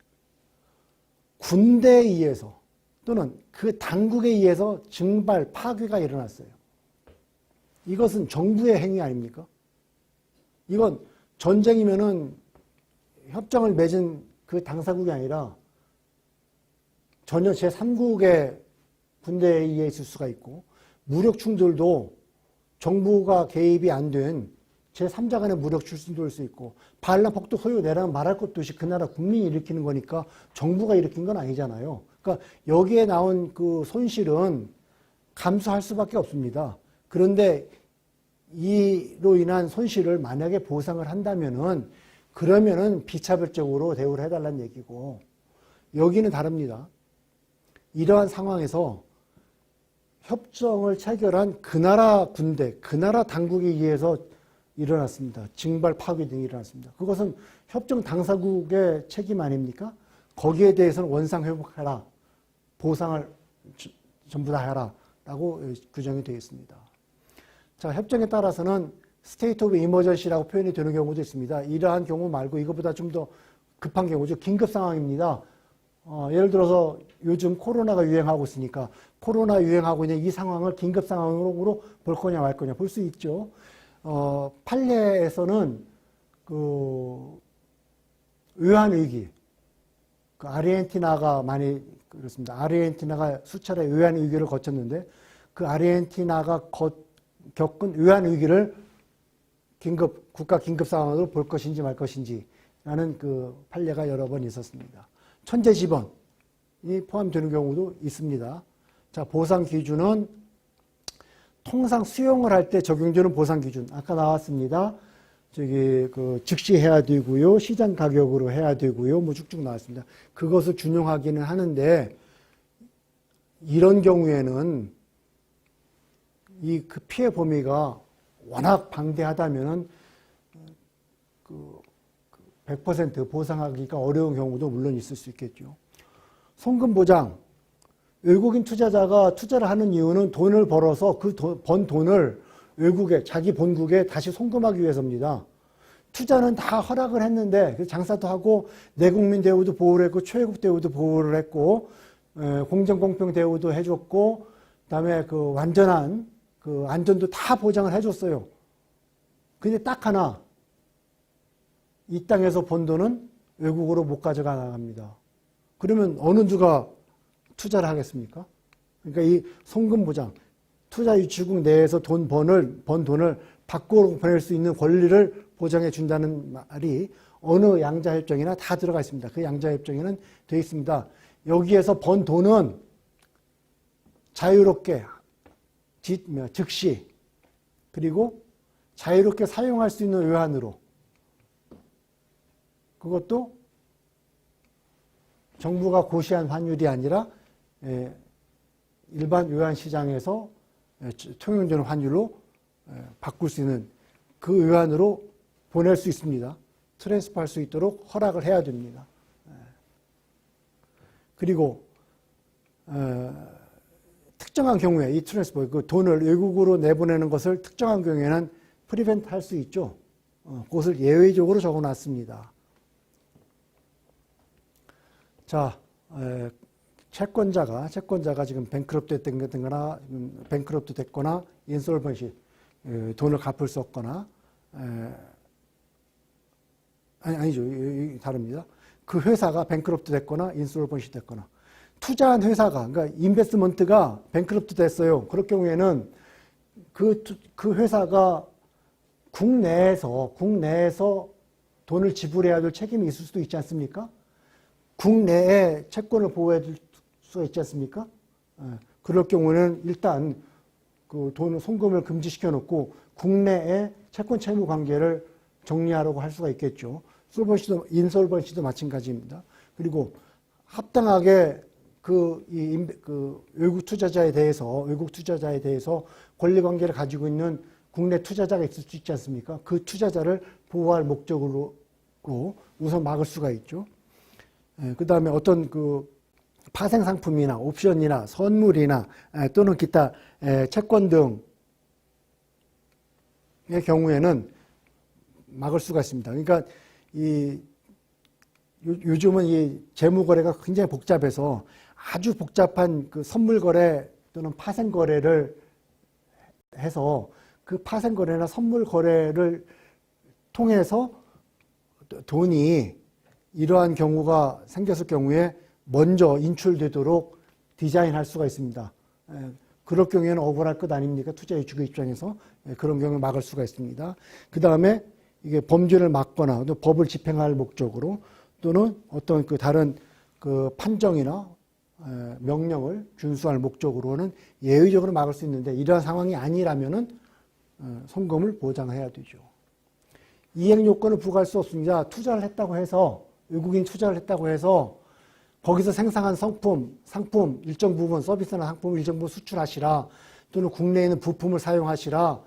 군대에 의해서 또는 그 당국에 의해서 증발, 파괴가 일어났어요. 이것은 정부의 행위 아닙니까? 이건 전쟁이면은 협정을 맺은 그 당사국이 아니라 전혀 제3국의 군대에 의해 있을 수가 있고, 무력 충돌도 정부가 개입이 안 된 제3자 간의 무력 충돌일 수 있고, 반란 폭도 소요 내라면 말할 것도 없이 그 나라 국민이 일으키는 거니까 정부가 일으킨 건 아니잖아요. 그러니까 여기에 나온 그 손실은 감수할 수밖에 없습니다. 그런데 이로 인한 손실을 만약에 보상을 한다면은, 그러면은 비차별적으로 대우를 해달라는 얘기고, 여기는 다릅니다. 이러한 상황에서 협정을 체결한 그 나라 군대, 그 나라 당국에 의해서 일어났습니다. 징발 파괴 등이 일어났습니다. 그것은 협정 당사국의 책임 아닙니까? 거기에 대해서는 원상 회복해라, 보상을 전부 다 해라 라고 규정이 되어 있습니다. 자, 협정에 따라서는 스테이트 오브 이머전시라고 표현이 되는 경우도 있습니다. 이러한 경우 말고 이것보다 좀 더 급한 경우죠. 긴급 상황입니다. 예를 들어서 요즘 코로나가 유행하고 있으니까 코로나 유행하고 있는 이 상황을 긴급 상황으로 볼 거냐 말 거냐 볼 수 있죠. 판례에서는 그 외환위기, 그 아르헨티나가 많이 그렇습니다. 아르헨티나가 수차례 외환위기를 거쳤는데 그 아르헨티나가 겪은 외환위기를 국가 긴급 상황으로 볼 것인지 말 것인지 라는 그 판례가 여러 번 있었습니다. 천재지변이 포함되는 경우도 있습니다. 자, 보상 기준은 통상 수용을 할 때 적용되는 보상 기준. 아까 나왔습니다. 즉시 해야 되고요. 시장 가격으로 해야 되고요. 뭐 쭉쭉 나왔습니다. 그것을 준용하기는 하는데, 이런 경우에는 그 피해 범위가 워낙 방대하다면은 100% 보상하기가 어려운 경우도 물론 있을 수 있겠죠. 송금 보장. 외국인 투자자가 투자를 하는 이유는 돈을 벌어서 그 번 돈을 외국에, 자기 본국에 다시 송금하기 위해서입니다. 투자는 다 허락을 했는데, 장사도 하고, 내국민 대우도 보호를 했고, 최고급 대우도 보호를 했고, 공정공평 대우도 해줬고, 그 다음에 그 완전한 그 안전도 다 보장을 해줬어요. 근데 딱 하나, 이 땅에서 번 돈은 외국으로 못 가져가 나갑니다. 그러면 어느 누가 투자를 하겠습니까? 그러니까 이 송금 보장, 투자 유치국 내에서 번 돈을 밖으로 보낼 수 있는 권리를 보장해 준다는 말이 어느 양자협정이나 다 들어가 있습니다. 그 양자협정에는 되어 있습니다. 여기에서 번 돈은 자유롭게 즉시 그리고 자유롭게 사용할 수 있는 외환으로, 그것도 정부가 고시한 환율이 아니라 일반 외환 시장에서 통용되는 환율로 바꿀 수 있는 그 외환으로 보낼 수 있습니다. 트랜스퍼할 수 있도록 허락을 해야 됩니다. 그리고 특정한 경우에 이 트랜스퍼, 그 돈을 외국으로 내보내는 것을 특정한 경우에는 프리벤트 할 수 있죠. 그것을 예외적으로 적어놨습니다. 자, 채권자가 지금 뱅크럽트 됐거나 인솔번시, 돈을 갚을 수 없거나, 아니죠. 다릅니다. 그 회사가 뱅크럽트 됐거나 인솔번시 됐거나, 투자한 회사가, 그러니까 인베스트먼트가 뱅크럽트 됐어요. 그럴 경우에는 그 회사가 국내에서 돈을 지불해야 될 책임이 있을 수도 있지 않습니까? 국내에 채권을 보호해 줄 수가 있지 않습니까? 그럴 경우는 일단 그 돈을 송금을 금지시켜 놓고 국내에 채권 채무 관계를 정리하려고 할 수가 있겠죠. 인솔번시도 마찬가지입니다. 그리고 합당하게 외국 투자자에 대해서 권리 관계를 가지고 있는 국내 투자자가 있을 수 있지 않습니까? 그 투자자를 보호할 목적으로 우선 막을 수가 있죠. 그 다음에 어떤 그 파생 상품이나 옵션이나 선물이나 또는 기타 채권 등의 경우에는 막을 수가 있습니다. 그러니까 요즘은 이 재무 거래가 굉장히 복잡해서 아주 복잡한 그 선물 거래 또는 파생 거래를 해서 그 파생 거래나 선물 거래를 통해서 돈이 이러한 경우가 생겼을 경우에 먼저 인출되도록 디자인할 수가 있습니다. 그럴 경우에는 억울할 것 아닙니까? 투자 유치국 입장에서 그런 경우를 막을 수가 있습니다. 그 다음에 이게 범죄를 막거나 또 법을 집행할 목적으로 또는 어떤 그 다른 그 판정이나 명령을 준수할 목적으로는 예외적으로 막을 수 있는데 이러한 상황이 아니라면은 송금을 보장해야 되죠. 이행 요건을 부과할 수 없습니다. 투자를 했다고 해서 외국인 투자를 했다고 해서 거기서 생산한 상품 일정 부분 서비스나 상품 일정 부분 수출하시라 또는 국내에 있는 부품을 사용하시라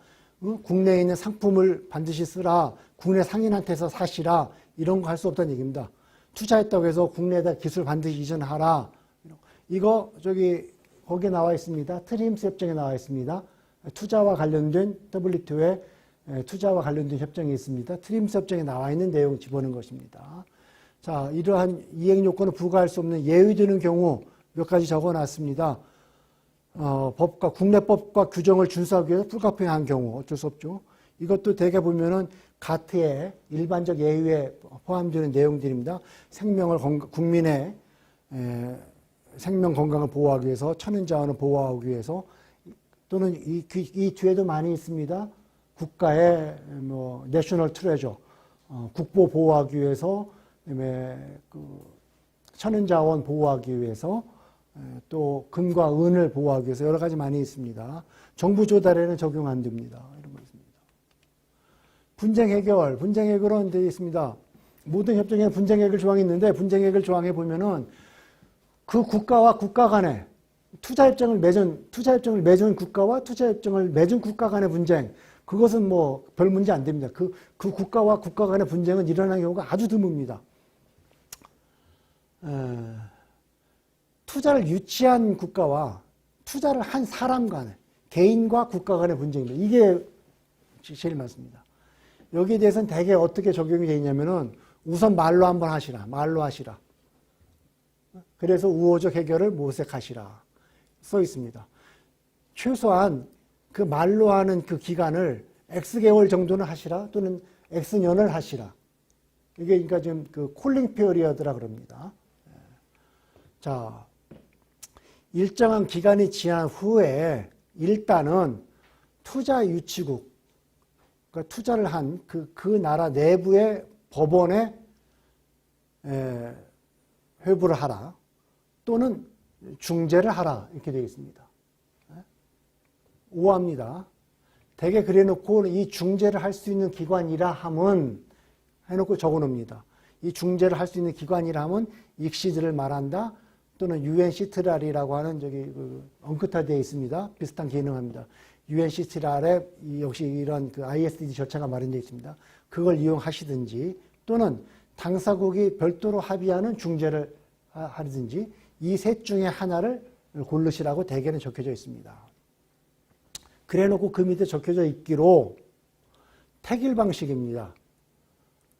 국내에 있는 상품을 반드시 쓰라 국내 상인한테서 사시라 이런 거 할 수 없다는 얘기입니다. 투자했다고 해서 국내에다 기술 반드시 이전하라 이거 거기에 나와 있습니다. 트림스 협정에 나와 있습니다. 투자와 관련된 WTO에 투자와 관련된 협정이 있습니다. 트림스 협정에 나와 있는 내용 집어넣은 것입니다. 자, 이러한 이행 요건을 부과할 수 없는 예외되는 경우 몇 가지 적어놨습니다. 법과 국내법과 규정을 준수하기 위해서 불가피한 경우 어쩔 수 없죠. 이것도 대개 보면은 가트의 일반적 예외에 포함되는 내용들입니다. 국민의 생명 건강을 보호하기 위해서 천연자원을 보호하기 위해서 또는 이 뒤에도 많이 있습니다. 국가의 내셔널 트레저 국보 보호하기 위해서 그 천연자원 보호하기 위해서 또 금과 은을 보호하기 위해서 여러 가지 많이 있습니다. 정부 조달에는 적용 안 됩니다. 이런 거 있습니다. 분쟁 해결은 되어 있습니다. 모든 협정에 분쟁 해결 조항이 있는데 분쟁 해결 조항에 보면은 그 국가와 국가 간에 투자협정을 맺은 국가와 투자협정을 맺은 국가 간의 분쟁 그것은 별 문제 안 됩니다. 그 국가와 국가 간의 분쟁은 일어나는 경우가 아주 드뭅니다. 투자를 유치한 국가와 투자를 한 사람 간의 개인과 국가 간의 분쟁입니다. 이게 제일 많습니다. 여기에 대해서는 대개 어떻게 적용이 되어 있냐면은 우선 말로 한번 하시라. 말로 하시라. 그래서 우호적 해결을 모색하시라. 써 있습니다. 최소한 그 말로 하는 그 기간을 X개월 정도는 하시라 또는 X년을 하시라. 이게 그러니까 지금 그 콜링 피어리어드라 그럽니다. 자, 일정한 기간이 지난 후에 일단은 투자 유치국, 그러니까 투자를 한 그 나라 내부의 법원에 회부를 하라 또는 중재를 하라 이렇게 되어 있습니다. 오합니다. 대개 그래놓고 이 중재를 할 수 있는 기관이라 함은 해놓고 적어놓습니다. 이 중재를 할 수 있는 기관이라 함은 익시즈를 말한다 또는 UNCTRAL이라고 하는 언크타되어 있습니다. 비슷한 기능합니다. UNCTRAL에 역시 이런 그 ISDD 절차가 마련되어 있습니다. 그걸 이용하시든지 또는 당사국이 별도로 합의하는 중재를 하든지 이 셋 중에 하나를 고르시라고 대개는 적혀져 있습니다. 그래놓고 그 밑에 적혀져 있기로 택일 방식입니다.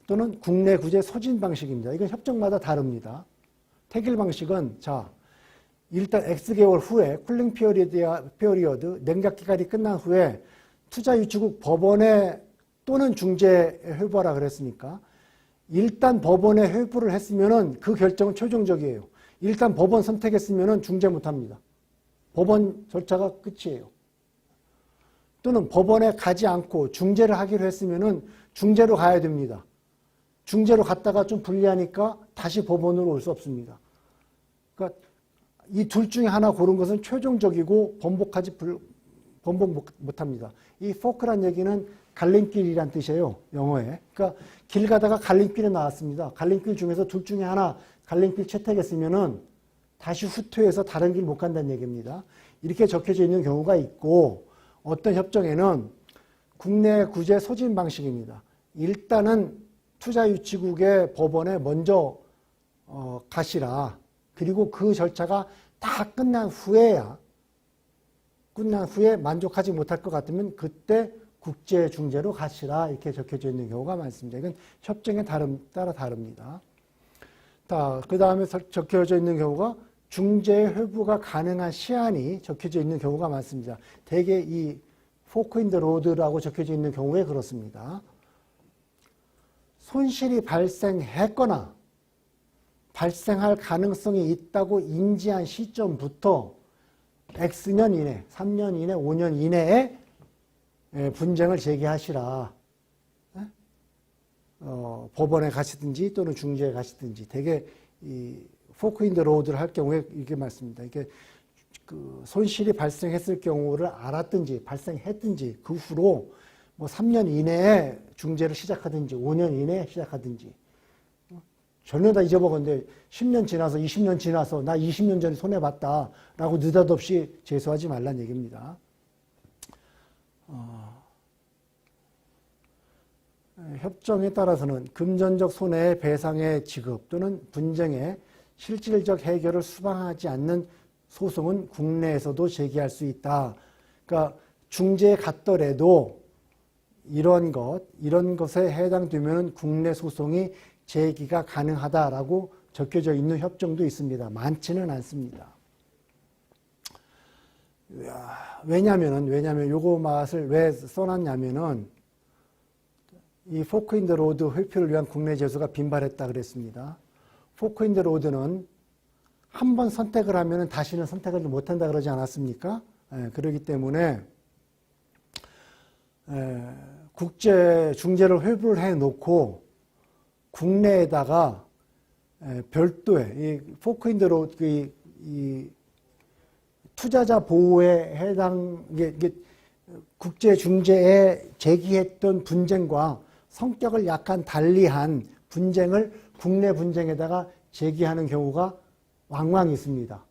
또는 국내 구제 소진 방식입니다. 이건 협정마다 다릅니다. 택일 방식은 일단 X개월 후에 쿨링 피어리어드 냉각 기간이 끝난 후에 투자 유치국 법원에 또는 중재에 회부하라 그랬으니까 일단 법원에 회부를 했으면은 그 결정은 최종적이에요. 일단 법원 선택했으면은 중재 못 합니다. 법원 절차가 끝이에요. 또는 법원에 가지 않고 중재를 하기로 했으면은 중재로 가야 됩니다. 중재로 갔다가 좀 불리하니까 다시 법원으로 올 수 없습니다. 그러니까 이 둘 중에 하나 고른 것은 최종적이고 번복 못 합니다. 이 포크란 얘기는 갈림길이란 뜻이에요. 영어에. 그러니까 길 가다가 갈림길에 나왔습니다. 갈림길 중에서 둘 중에 하나 갈림길 채택했으면은 다시 후퇴해서 다른 길 못 간다는 얘기입니다. 이렇게 적혀져 있는 경우가 있고 어떤 협정에는 국내 구제 소진 방식입니다. 일단은 투자유치국의 법원에 먼저 가시라. 그리고 그 절차가 다 끝난 후에 만족하지 못할 것 같으면 그때 국제중재로 가시라. 이렇게 적혀져 있는 경우가 많습니다. 이건 협정에 따라 다릅니다. 그 다음에 적혀져 있는 경우가 중재 회부가 가능한 시한이 적혀져 있는 경우가 많습니다. 대개 이 fork in the road라고 적혀져 있는 경우에 그렇습니다. 손실이 발생했거나 발생할 가능성이 있다고 인지한 시점부터 X년 이내, 3년 이내, 5년 이내에 분쟁을 제기하시라. 법원에 가시든지 또는 중재에 가시든지 대개 이 fork in the road를 할 경우에 이렇게 말씀입니다. 이게 그 손실이 발생했을 경우를 알았든지 발생했든지 그 후로 뭐 3년 이내에 중재를 시작하든지 5년 이내에 시작하든지 전혀 다 잊어먹었는데 10년 지나서 20년 지나서 나 20년 전에 손해봤다 라고 느닷없이 제소하지 말란 얘기입니다. 협정에 따라서는 금전적 손해의 배상의 지급 또는 분쟁의 실질적 해결을 수반하지 않는 소송은 국내에서도 제기할 수 있다. 그러니까 중재에 갔더라도 이런 것에 해당되면 국내 소송이 제기가 가능하다라고 적혀져 있는 협정도 있습니다. 많지는 않습니다. 왜냐면 요거 맛을 왜 써놨냐면은 이 fork in the road 회피를 위한 국내 제소가 빈발했다 그랬습니다. fork in the road는 한 번 선택을 하면은 다시는 선택을 못한다 그러지 않았습니까? 그렇기 때문에 국제 중재를 회부를 해놓고 국내에다가 별도의 이 fork in the road 이 투자자 보호에 해당 이게 국제 중재에 제기했던 분쟁과 성격을 약간 달리한 분쟁을 국내 분쟁에다가 제기하는 경우가 왕왕 있습니다.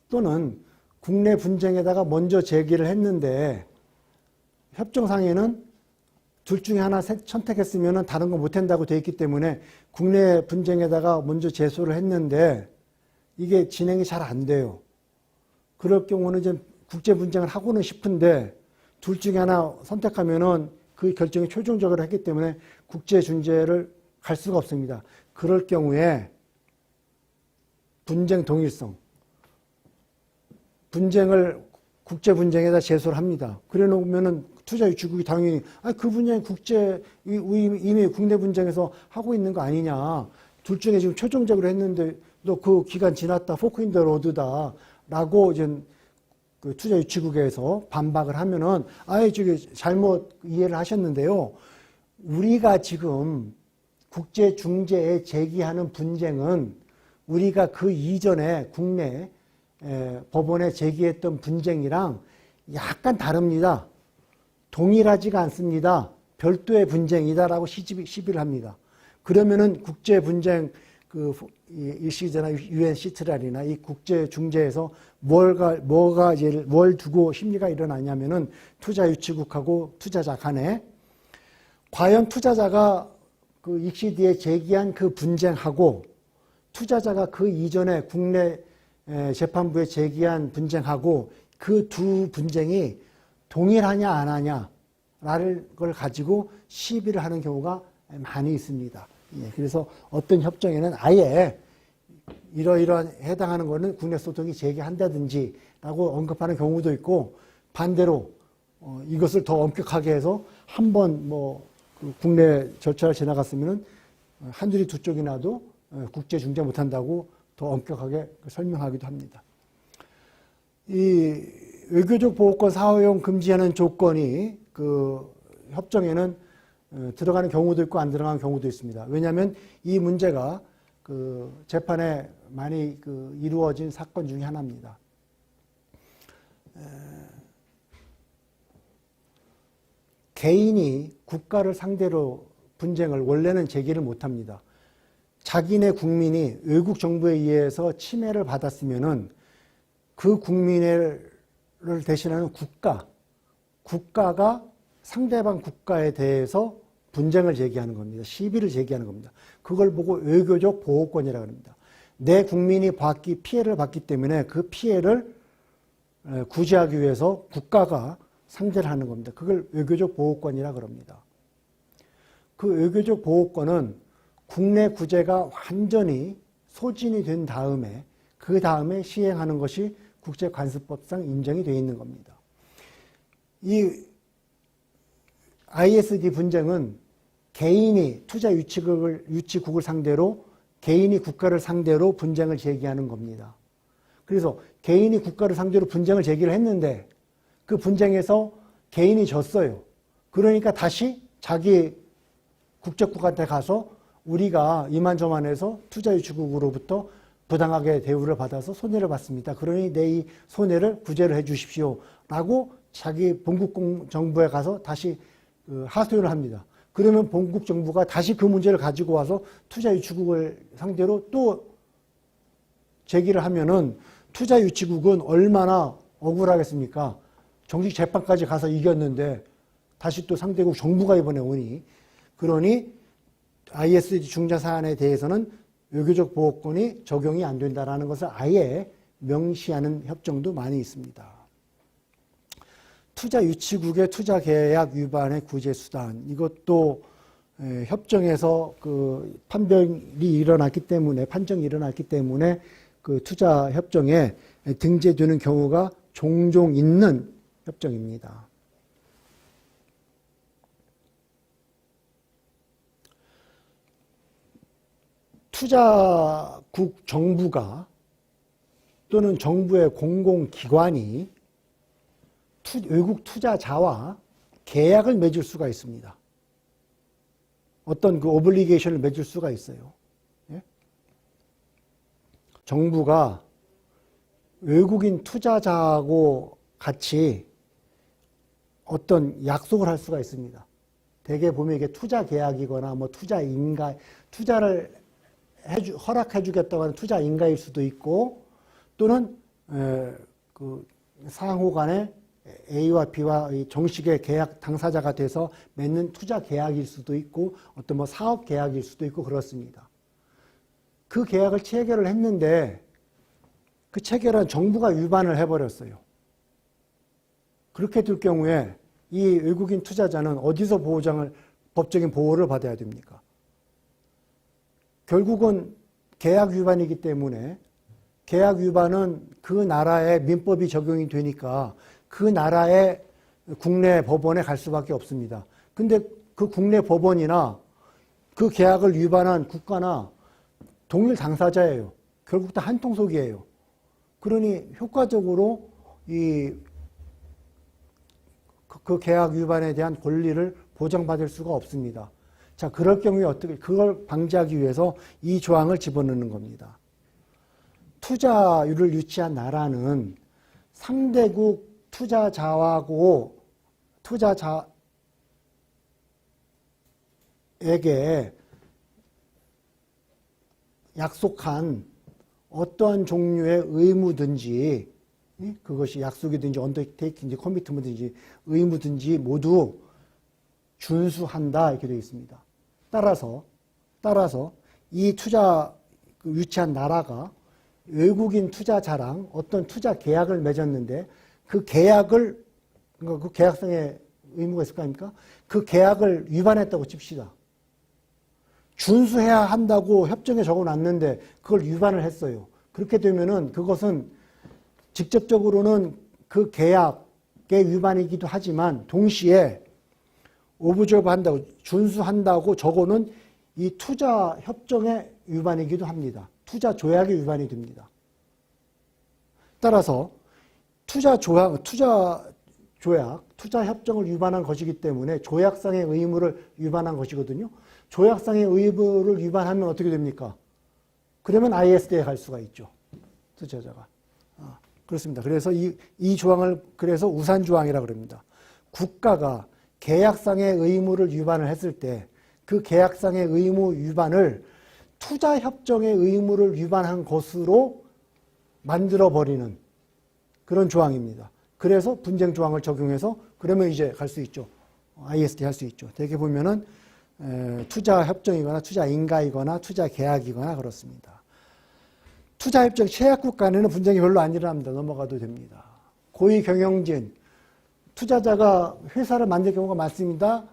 또는 국내 분쟁에다가 먼저 제기를 했는데 협정상에는 둘 중에 하나 선택했으면 다른 거 못한다고 되어 있기 때문에 국내 분쟁에다가 먼저 제소를 했는데 이게 진행이 잘 안 돼요. 그럴 경우는 이제 국제 분쟁을 하고는 싶은데 둘 중에 하나 선택하면은 그 결정이 최종적으로 했기 때문에 국제 중재를 갈 수가 없습니다. 그럴 경우에 분쟁 동일성, 분쟁을 국제 분쟁에다 제소를 합니다. 그래 놓으면은 투자 유치국이 당연히 그 분쟁 이미 국내 분쟁에서 하고 있는 거 아니냐. 둘 중에 지금 최종적으로 했는데 너 그 기간 지났다 fork in the road다라고 이제 그 투자 유치국에서 반박을 하면은 저기 잘못 이해를 하셨는데요. 우리가 지금 국제 중재에 제기하는 분쟁은 우리가 그 이전에 국내 법원에 제기했던 분쟁이랑 약간 다릅니다. 동일하지가 않습니다. 별도의 분쟁이다라고 시비를 합니다. 그러면은 국제 분쟁 일시제나 UNCTRAL이나 이 국제 중재에서 뭘 두고 심리가 일어나냐면은 투자 유치국하고 투자자 간에 과연 투자자가 그 익시디에 제기한 그 분쟁하고 투자자가 그 이전에 국내 재판부에 제기한 분쟁하고 그 두 분쟁이 동일하냐 안 하냐라는 걸 가지고 시비를 하는 경우가 많이 있습니다. 그래서 어떤 협정에는 아예 이러이러한 해당하는 거는 국내 소송이 제기한다든지라고 언급하는 경우도 있고 반대로 이것을 더 엄격하게 해서 한번 그 국내 절차를 지나갔으면은 한둘이 두 쪽이나도 국제 중재 못한다고 더 엄격하게 설명하기도 합니다. 이 외교적 보호권 사용 금지하는 조건이 그 협정에는 들어가는 경우도 있고 안 들어가는 경우도 있습니다. 왜냐하면 이 문제가 그 재판에 많이 이루어진 사건 중에 하나입니다. 개인이 국가를 상대로 분쟁을 원래는 제기를 못합니다. 자기네 국민이 외국 정부에 의해서 침해를 받았으면은 그 국민을 대신하는 국가가 상대방 국가에 대해서 분쟁을 제기하는 겁니다. 시비를 제기하는 겁니다. 그걸 보고 외교적 보호권이라고 합니다. 내 국민이 피해를 받기 때문에 그 피해를 구제하기 위해서 국가가 상대를 하는 겁니다. 그걸 외교적 보호권이라고 합니다. 그 외교적 보호권은 국내 구제가 완전히 소진이 된 다음에 그 다음에 시행하는 것이 국제관습법상 인정이 되어 있는 겁니다. 이 ISD 분쟁은 개인이 투자 유치국을 상대로 개인이 국가를 상대로 분쟁을 제기하는 겁니다. 그래서 개인이 국가를 상대로 분쟁을 제기를 했는데 그 분쟁에서 개인이 졌어요. 그러니까 다시 자기 국제국한테 가서 우리가 이만저만해서 투자 유치국으로부터 부당하게 대우를 받아서 손해를 봤습니다. 그러니 내 이 손해를 구제를 해 주십시오. 라고 자기 본국 정부에 가서 다시 하소연을 합니다. 그러면 본국 정부가 다시 그 문제를 가지고 와서 투자 유치국을 상대로 또 제기를 하면은 투자 유치국은 얼마나 억울하겠습니까? 정식 재판까지 가서 이겼는데 다시 또 상대국 정부가 이번에 오니, 그러니 ISD 중재 사안에 대해서는 외교적 보호권이 적용이 안 된다라는 것을 아예 명시하는 협정도 많이 있습니다. 투자 유치국의 투자 계약 위반의 구제 수단, 이것도 협정에서 그 판정이 일어났기 때문에 그 투자 협정에 등재되는 경우가 종종 있는 협정입니다. 투자국 정부가 또는 정부의 공공기관이 외국 투자자와 계약을 맺을 수가 있습니다. 어떤 그 오블리게이션을 맺을 수가 있어요. 예? 정부가 외국인 투자자하고 같이 어떤 약속을 할 수가 있습니다. 대개 보면 이게 투자 계약이거나 뭐 투자 인가, 투자를 허락해 주겠다고 하는 투자 인가일 수도 있고, 또는 그 상호 간에 A와 B와 정식의 계약 당사자가 돼서 맺는 투자 계약일 수도 있고, 어떤 뭐 사업 계약일 수도 있고 그렇습니다. 그 계약을 체결을 했는데 그 체결한 정부가 위반을 해버렸어요. 그렇게 될 경우에 이 외국인 투자자는 어디서 법적인 보호를 받아야 됩니까? 결국은 계약 위반이기 때문에 계약 위반은 그 나라의 민법이 적용이 되니까 그 나라의 국내 법원에 갈 수밖에 없습니다. 근데 그 국내 법원이나 그 계약을 위반한 국가나 동일 당사자예요. 결국 다 한 통속이에요. 그러니 효과적으로 그 계약 위반에 대한 권리를 보장받을 수가 없습니다. 자, 그럴 경우에 그걸 방지하기 위해서 이 조항을 집어넣는 겁니다. 투자율을 유치한 나라는 상대국 투자자하고 투자자에게 약속한 어떠한 종류의 의무든지, 그것이 약속이든지 언더테이킹인지 커미트먼트든지 의무든지 모두 준수한다 이렇게 되어 있습니다. 따라서 이 유치한 나라가 외국인 투자자랑 어떤 투자 계약을 맺었는데 그 계약을, 그 계약상의 의무가 있을 거 아닙니까? 그 계약을 위반했다고 칩시다. 준수해야 한다고 협정에 적어놨는데 그걸 위반을 했어요. 그렇게 되면은 그것은 직접적으로는 그 계약의 위반이기도 하지만 동시에 오브저브 한다고, 준수한다고 적어놓은 이 투자 협정의 위반이기도 합니다. 투자 조약의 위반이 됩니다. 따라서 투자 협정을 위반한 것이기 때문에 조약상의 의무를 위반한 것이거든요. 조약상의 의무를 위반하면 어떻게 됩니까? 그러면 ISD에 갈 수가 있죠. 투자자가. 그렇습니다. 그래서 이 조항을 그래서 우산조항이라고 그럽니다. 국가가 계약상의 의무를 위반을 했을 때 그 계약상의 의무 위반을 투자협정의 의무를 위반한 것으로 만들어버리는 그런 조항입니다. 그래서 분쟁 조항을 적용해서 그러면 이제 갈 수 있죠. ISD 할 수 있죠. 대개 보면은 투자협정이거나 투자인가이거나 투자계약이거나 그렇습니다. 투자협정 최약국 간에는 분쟁이 별로 안 일어납니다. 넘어가도 됩니다. 고위경영진, 투자자가 회사를 만들 경우가 많습니다.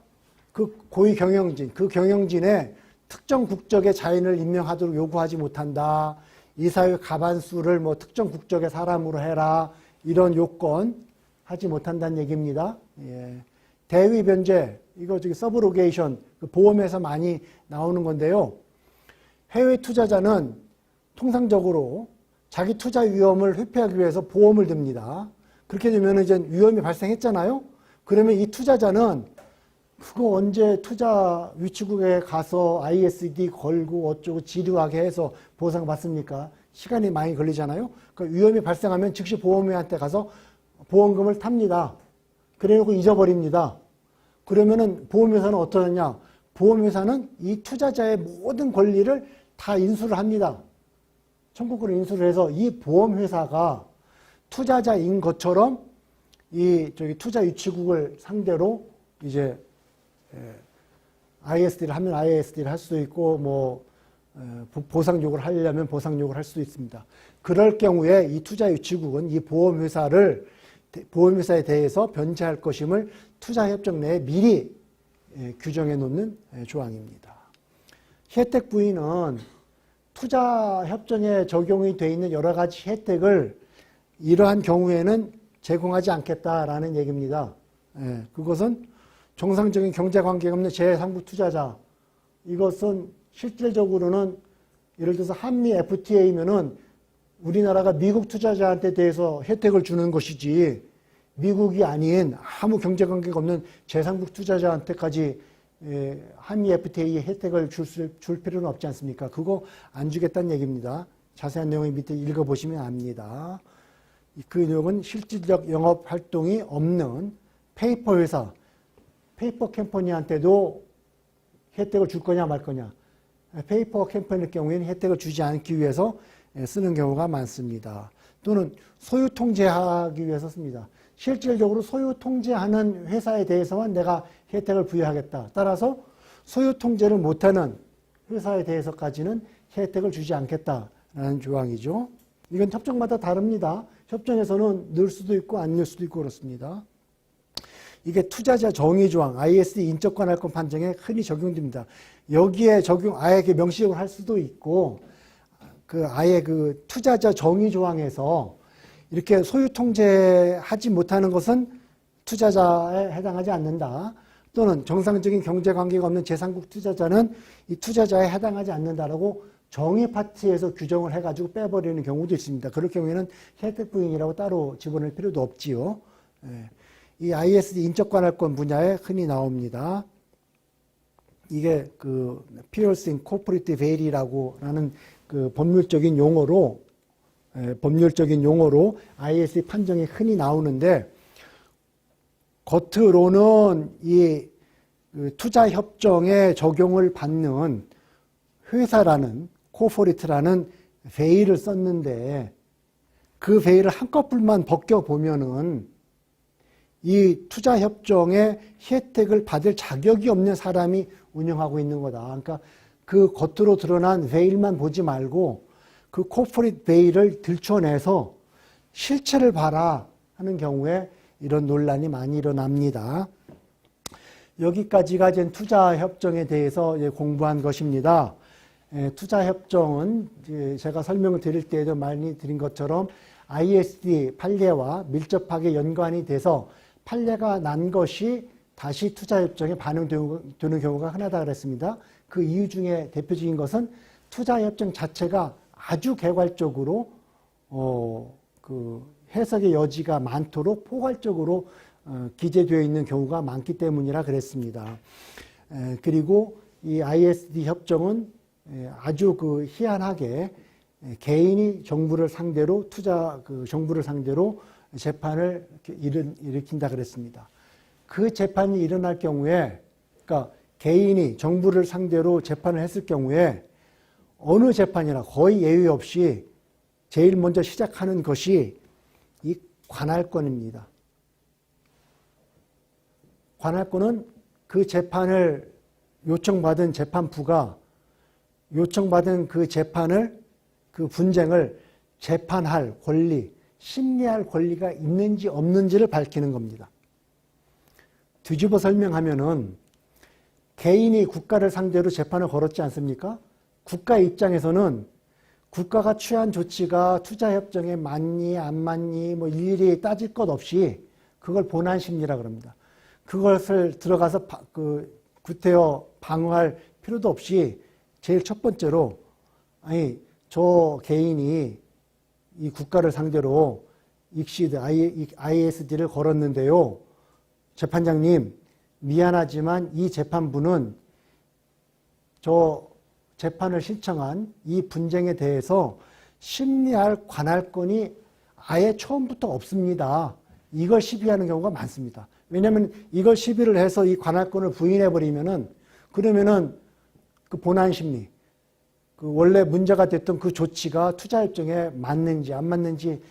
그 고위경영진, 그 경영진의 특정 국적의 자인을 임명하도록 요구하지 못한다. 이사회 가반수를 뭐 특정 국적의 사람으로 해라. 이런 요건, 하지 못한다는 얘기입니다. 예. 대위 변제, 이거 저기 서브로게이션, 그 보험에서 많이 나오는 건데요. 해외 투자자는 통상적으로 자기 투자 위험을 회피하기 위해서 보험을 듭니다. 그렇게 되면 이제 위험이 발생했잖아요. 그러면 이 투자자는 그거 언제 투자 위치국에 가서 ISD 걸고 어쩌고 지루하게 해서 보상받습니까? 시간이 많이 걸리잖아요. 그러니까 위험이 발생하면 즉시 보험회한테 가서 보험금을 탑니다. 그래놓고 잊어버립니다. 그러면은 보험회사는 어떠냐? 보험회사는 이 투자자의 모든 권리를 다 인수를 합니다. 청구권을 인수를 해서 이 보험회사가 투자자인 것처럼 이 저기 투자 유치국을 상대로 이제 ISD를 하면 ISD를 할 수도 있고 뭐 보상 요구를 하려면 보상 요구를 할 수도 있습니다. 그럴 경우에 이 투자 유치국은 이 보험회사에 대해서 변제할 것임을 투자협정 내에 미리 규정해 놓는 조항입니다. 혜택 부인은 투자협정에 적용이 되어 있는 여러 가지 혜택을 이러한 경우에는 제공하지 않겠다라는 얘기입니다. 그것은 정상적인 경제관계가 없는 제3국 투자자, 이것은 실질적으로는 예를 들어서 한미 FTA면은 우리나라가 미국 투자자한테 대해서 혜택을 주는 것이지 미국이 아닌 아무 경제관계가 없는 제3국 투자자한테까지 한미 FTA의 혜택을 줄 필요는 없지 않습니까? 그거 안 주겠다는 얘기입니다. 자세한 내용을 밑에 읽어보시면 압니다. 그 내용은 실질적 영업 활동이 없는 페이퍼 회사, 페이퍼 컴퍼니한테도 혜택을 줄 거냐 말 거냐. 페이퍼 컴퍼니의 경우에는 혜택을 주지 않기 위해서 쓰는 경우가 많습니다. 또는 소유 통제하기 위해서 씁니다. 실질적으로 소유 통제하는 회사에 대해서만 내가 혜택을 부여하겠다. 따라서 소유 통제를 못하는 회사에 대해서까지는 혜택을 주지 않겠다라는 조항이죠. 이건 협정마다 다릅니다. 협정에서는 넣을 수도 있고 안 넣을 수도 있고 그렇습니다. 이게 투자자 정의 조항, ISD 인적 관할권 판정에 흔히 적용됩니다. 여기에 아예 명시적으로 할 수도 있고, 아예 투자자 정의 조항에서 이렇게 소유 통제하지 못하는 것은 투자자에 해당하지 않는다. 또는 정상적인 경제관계가 없는 제3국 투자자는 이 투자자에 해당하지 않는다라고 정의 파트에서 규정을 해가지고 빼버리는 경우도 있습니다. 그럴 경우에는 혜택 부인이라고 따로 집어넣을 필요도 없지요. 이 ISD 인적관할권 분야에 흔히 나옵니다. 이게 Peers Incorporated Vaily라고 하는 법률적인 용어로 ISD 판정이 흔히 나오는데, 겉으로는 이 투자협정에 적용을 받는 회사라는 코퍼레이트라는 베일을 썼는데, 그 베일을 한꺼풀만 벗겨보면은 이 투자협정의 혜택을 받을 자격이 없는 사람이 운영하고 있는 거다. 그러니까 그 겉으로 드러난 베일만 보지 말고 그 코퍼레이트 베일을 들춰내서 실체를 봐라 하는 경우에 이런 논란이 많이 일어납니다. 여기까지가 이제 투자협정에 대해서 공부한 것입니다. 투자협정은 제가 설명을 드릴 때에도 많이 드린 것처럼 ISD 판례와 밀접하게 연관이 돼서 판례가 난 것이 다시 투자협정에 반영되는 경우가 흔하다 그랬습니다. 그 이유 중에 대표적인 것은 투자협정 자체가 아주 개괄적으로 해석의 여지가 많도록 포괄적으로 기재되어 있는 경우가 많기 때문이라 그랬습니다. 그리고 이 ISD 협정은 아주 희한하게 개인이 정부를 상대로 정부를 상대로 재판을 일으킨다 그랬습니다. 그 재판이 일어날 경우에, 그러니까 개인이 정부를 상대로 재판을 했을 경우에 어느 재판이나 거의 예외 없이 제일 먼저 시작하는 것이 이 관할권입니다. 관할권은 그 재판을 요청받은 재판부가 요청받은 그 분쟁을 재판할 권리, 심리할 권리가 있는지 없는지를 밝히는 겁니다. 뒤집어 설명하면은 개인이 국가를 상대로 재판을 걸었지 않습니까? 국가 입장에서는 국가가 취한 조치가 투자협정에 맞니 안 맞니 일일이 따질 것 없이 그걸 본안 심리라 그럽니다. 그것을 들어가서 구태여 방어할 필요도 없이 제일 첫 번째로 아니 저 개인이 이 국가를 상대로 익시드 ISD를 걸었는데요. 재판장님 미안하지만 이 재판부는 저 재판을 신청한 이 분쟁에 대해서 심리할 관할권이 아예 처음부터 없습니다. 이걸 시비하는 경우가 많습니다. 왜냐하면 이걸 시비를 해서 이 관할권을 부인해버리면은 그러면은 그 본안 심리, 그 원래 문제가 됐던 그 조치가 투자협정에 맞는지 안 맞는지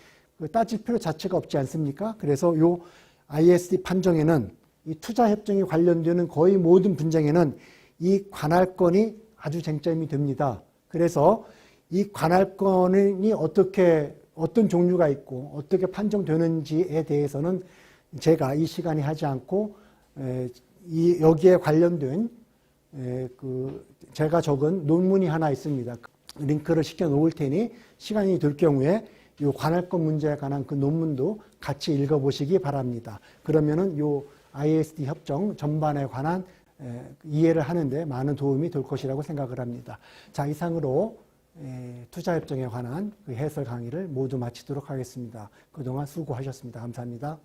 따질 필요 자체가 없지 않습니까? 그래서 요 ISD 판정에는 이 투자협정이 관련되는 거의 모든 분쟁에는 이 관할권이 아주 쟁점이 됩니다. 그래서 이 관할권이 어떤 종류가 있고 어떻게 판정되는지에 대해서는 제가 이 시간이 하지 않고 여기에 관련된 제가 적은 논문이 하나 있습니다. 링크를 시켜 놓을 테니 시간이 될 경우에 이 관할권 문제에 관한 그 논문도 같이 읽어보시기 바랍니다. 그러면은 이 ISD 협정 전반에 관한 이해를 하는데 많은 도움이 될 것이라고 생각을 합니다. 자, 이상으로 투자협정에 관한 그 해설 강의를 모두 마치도록 하겠습니다. 그동안 수고하셨습니다. 감사합니다.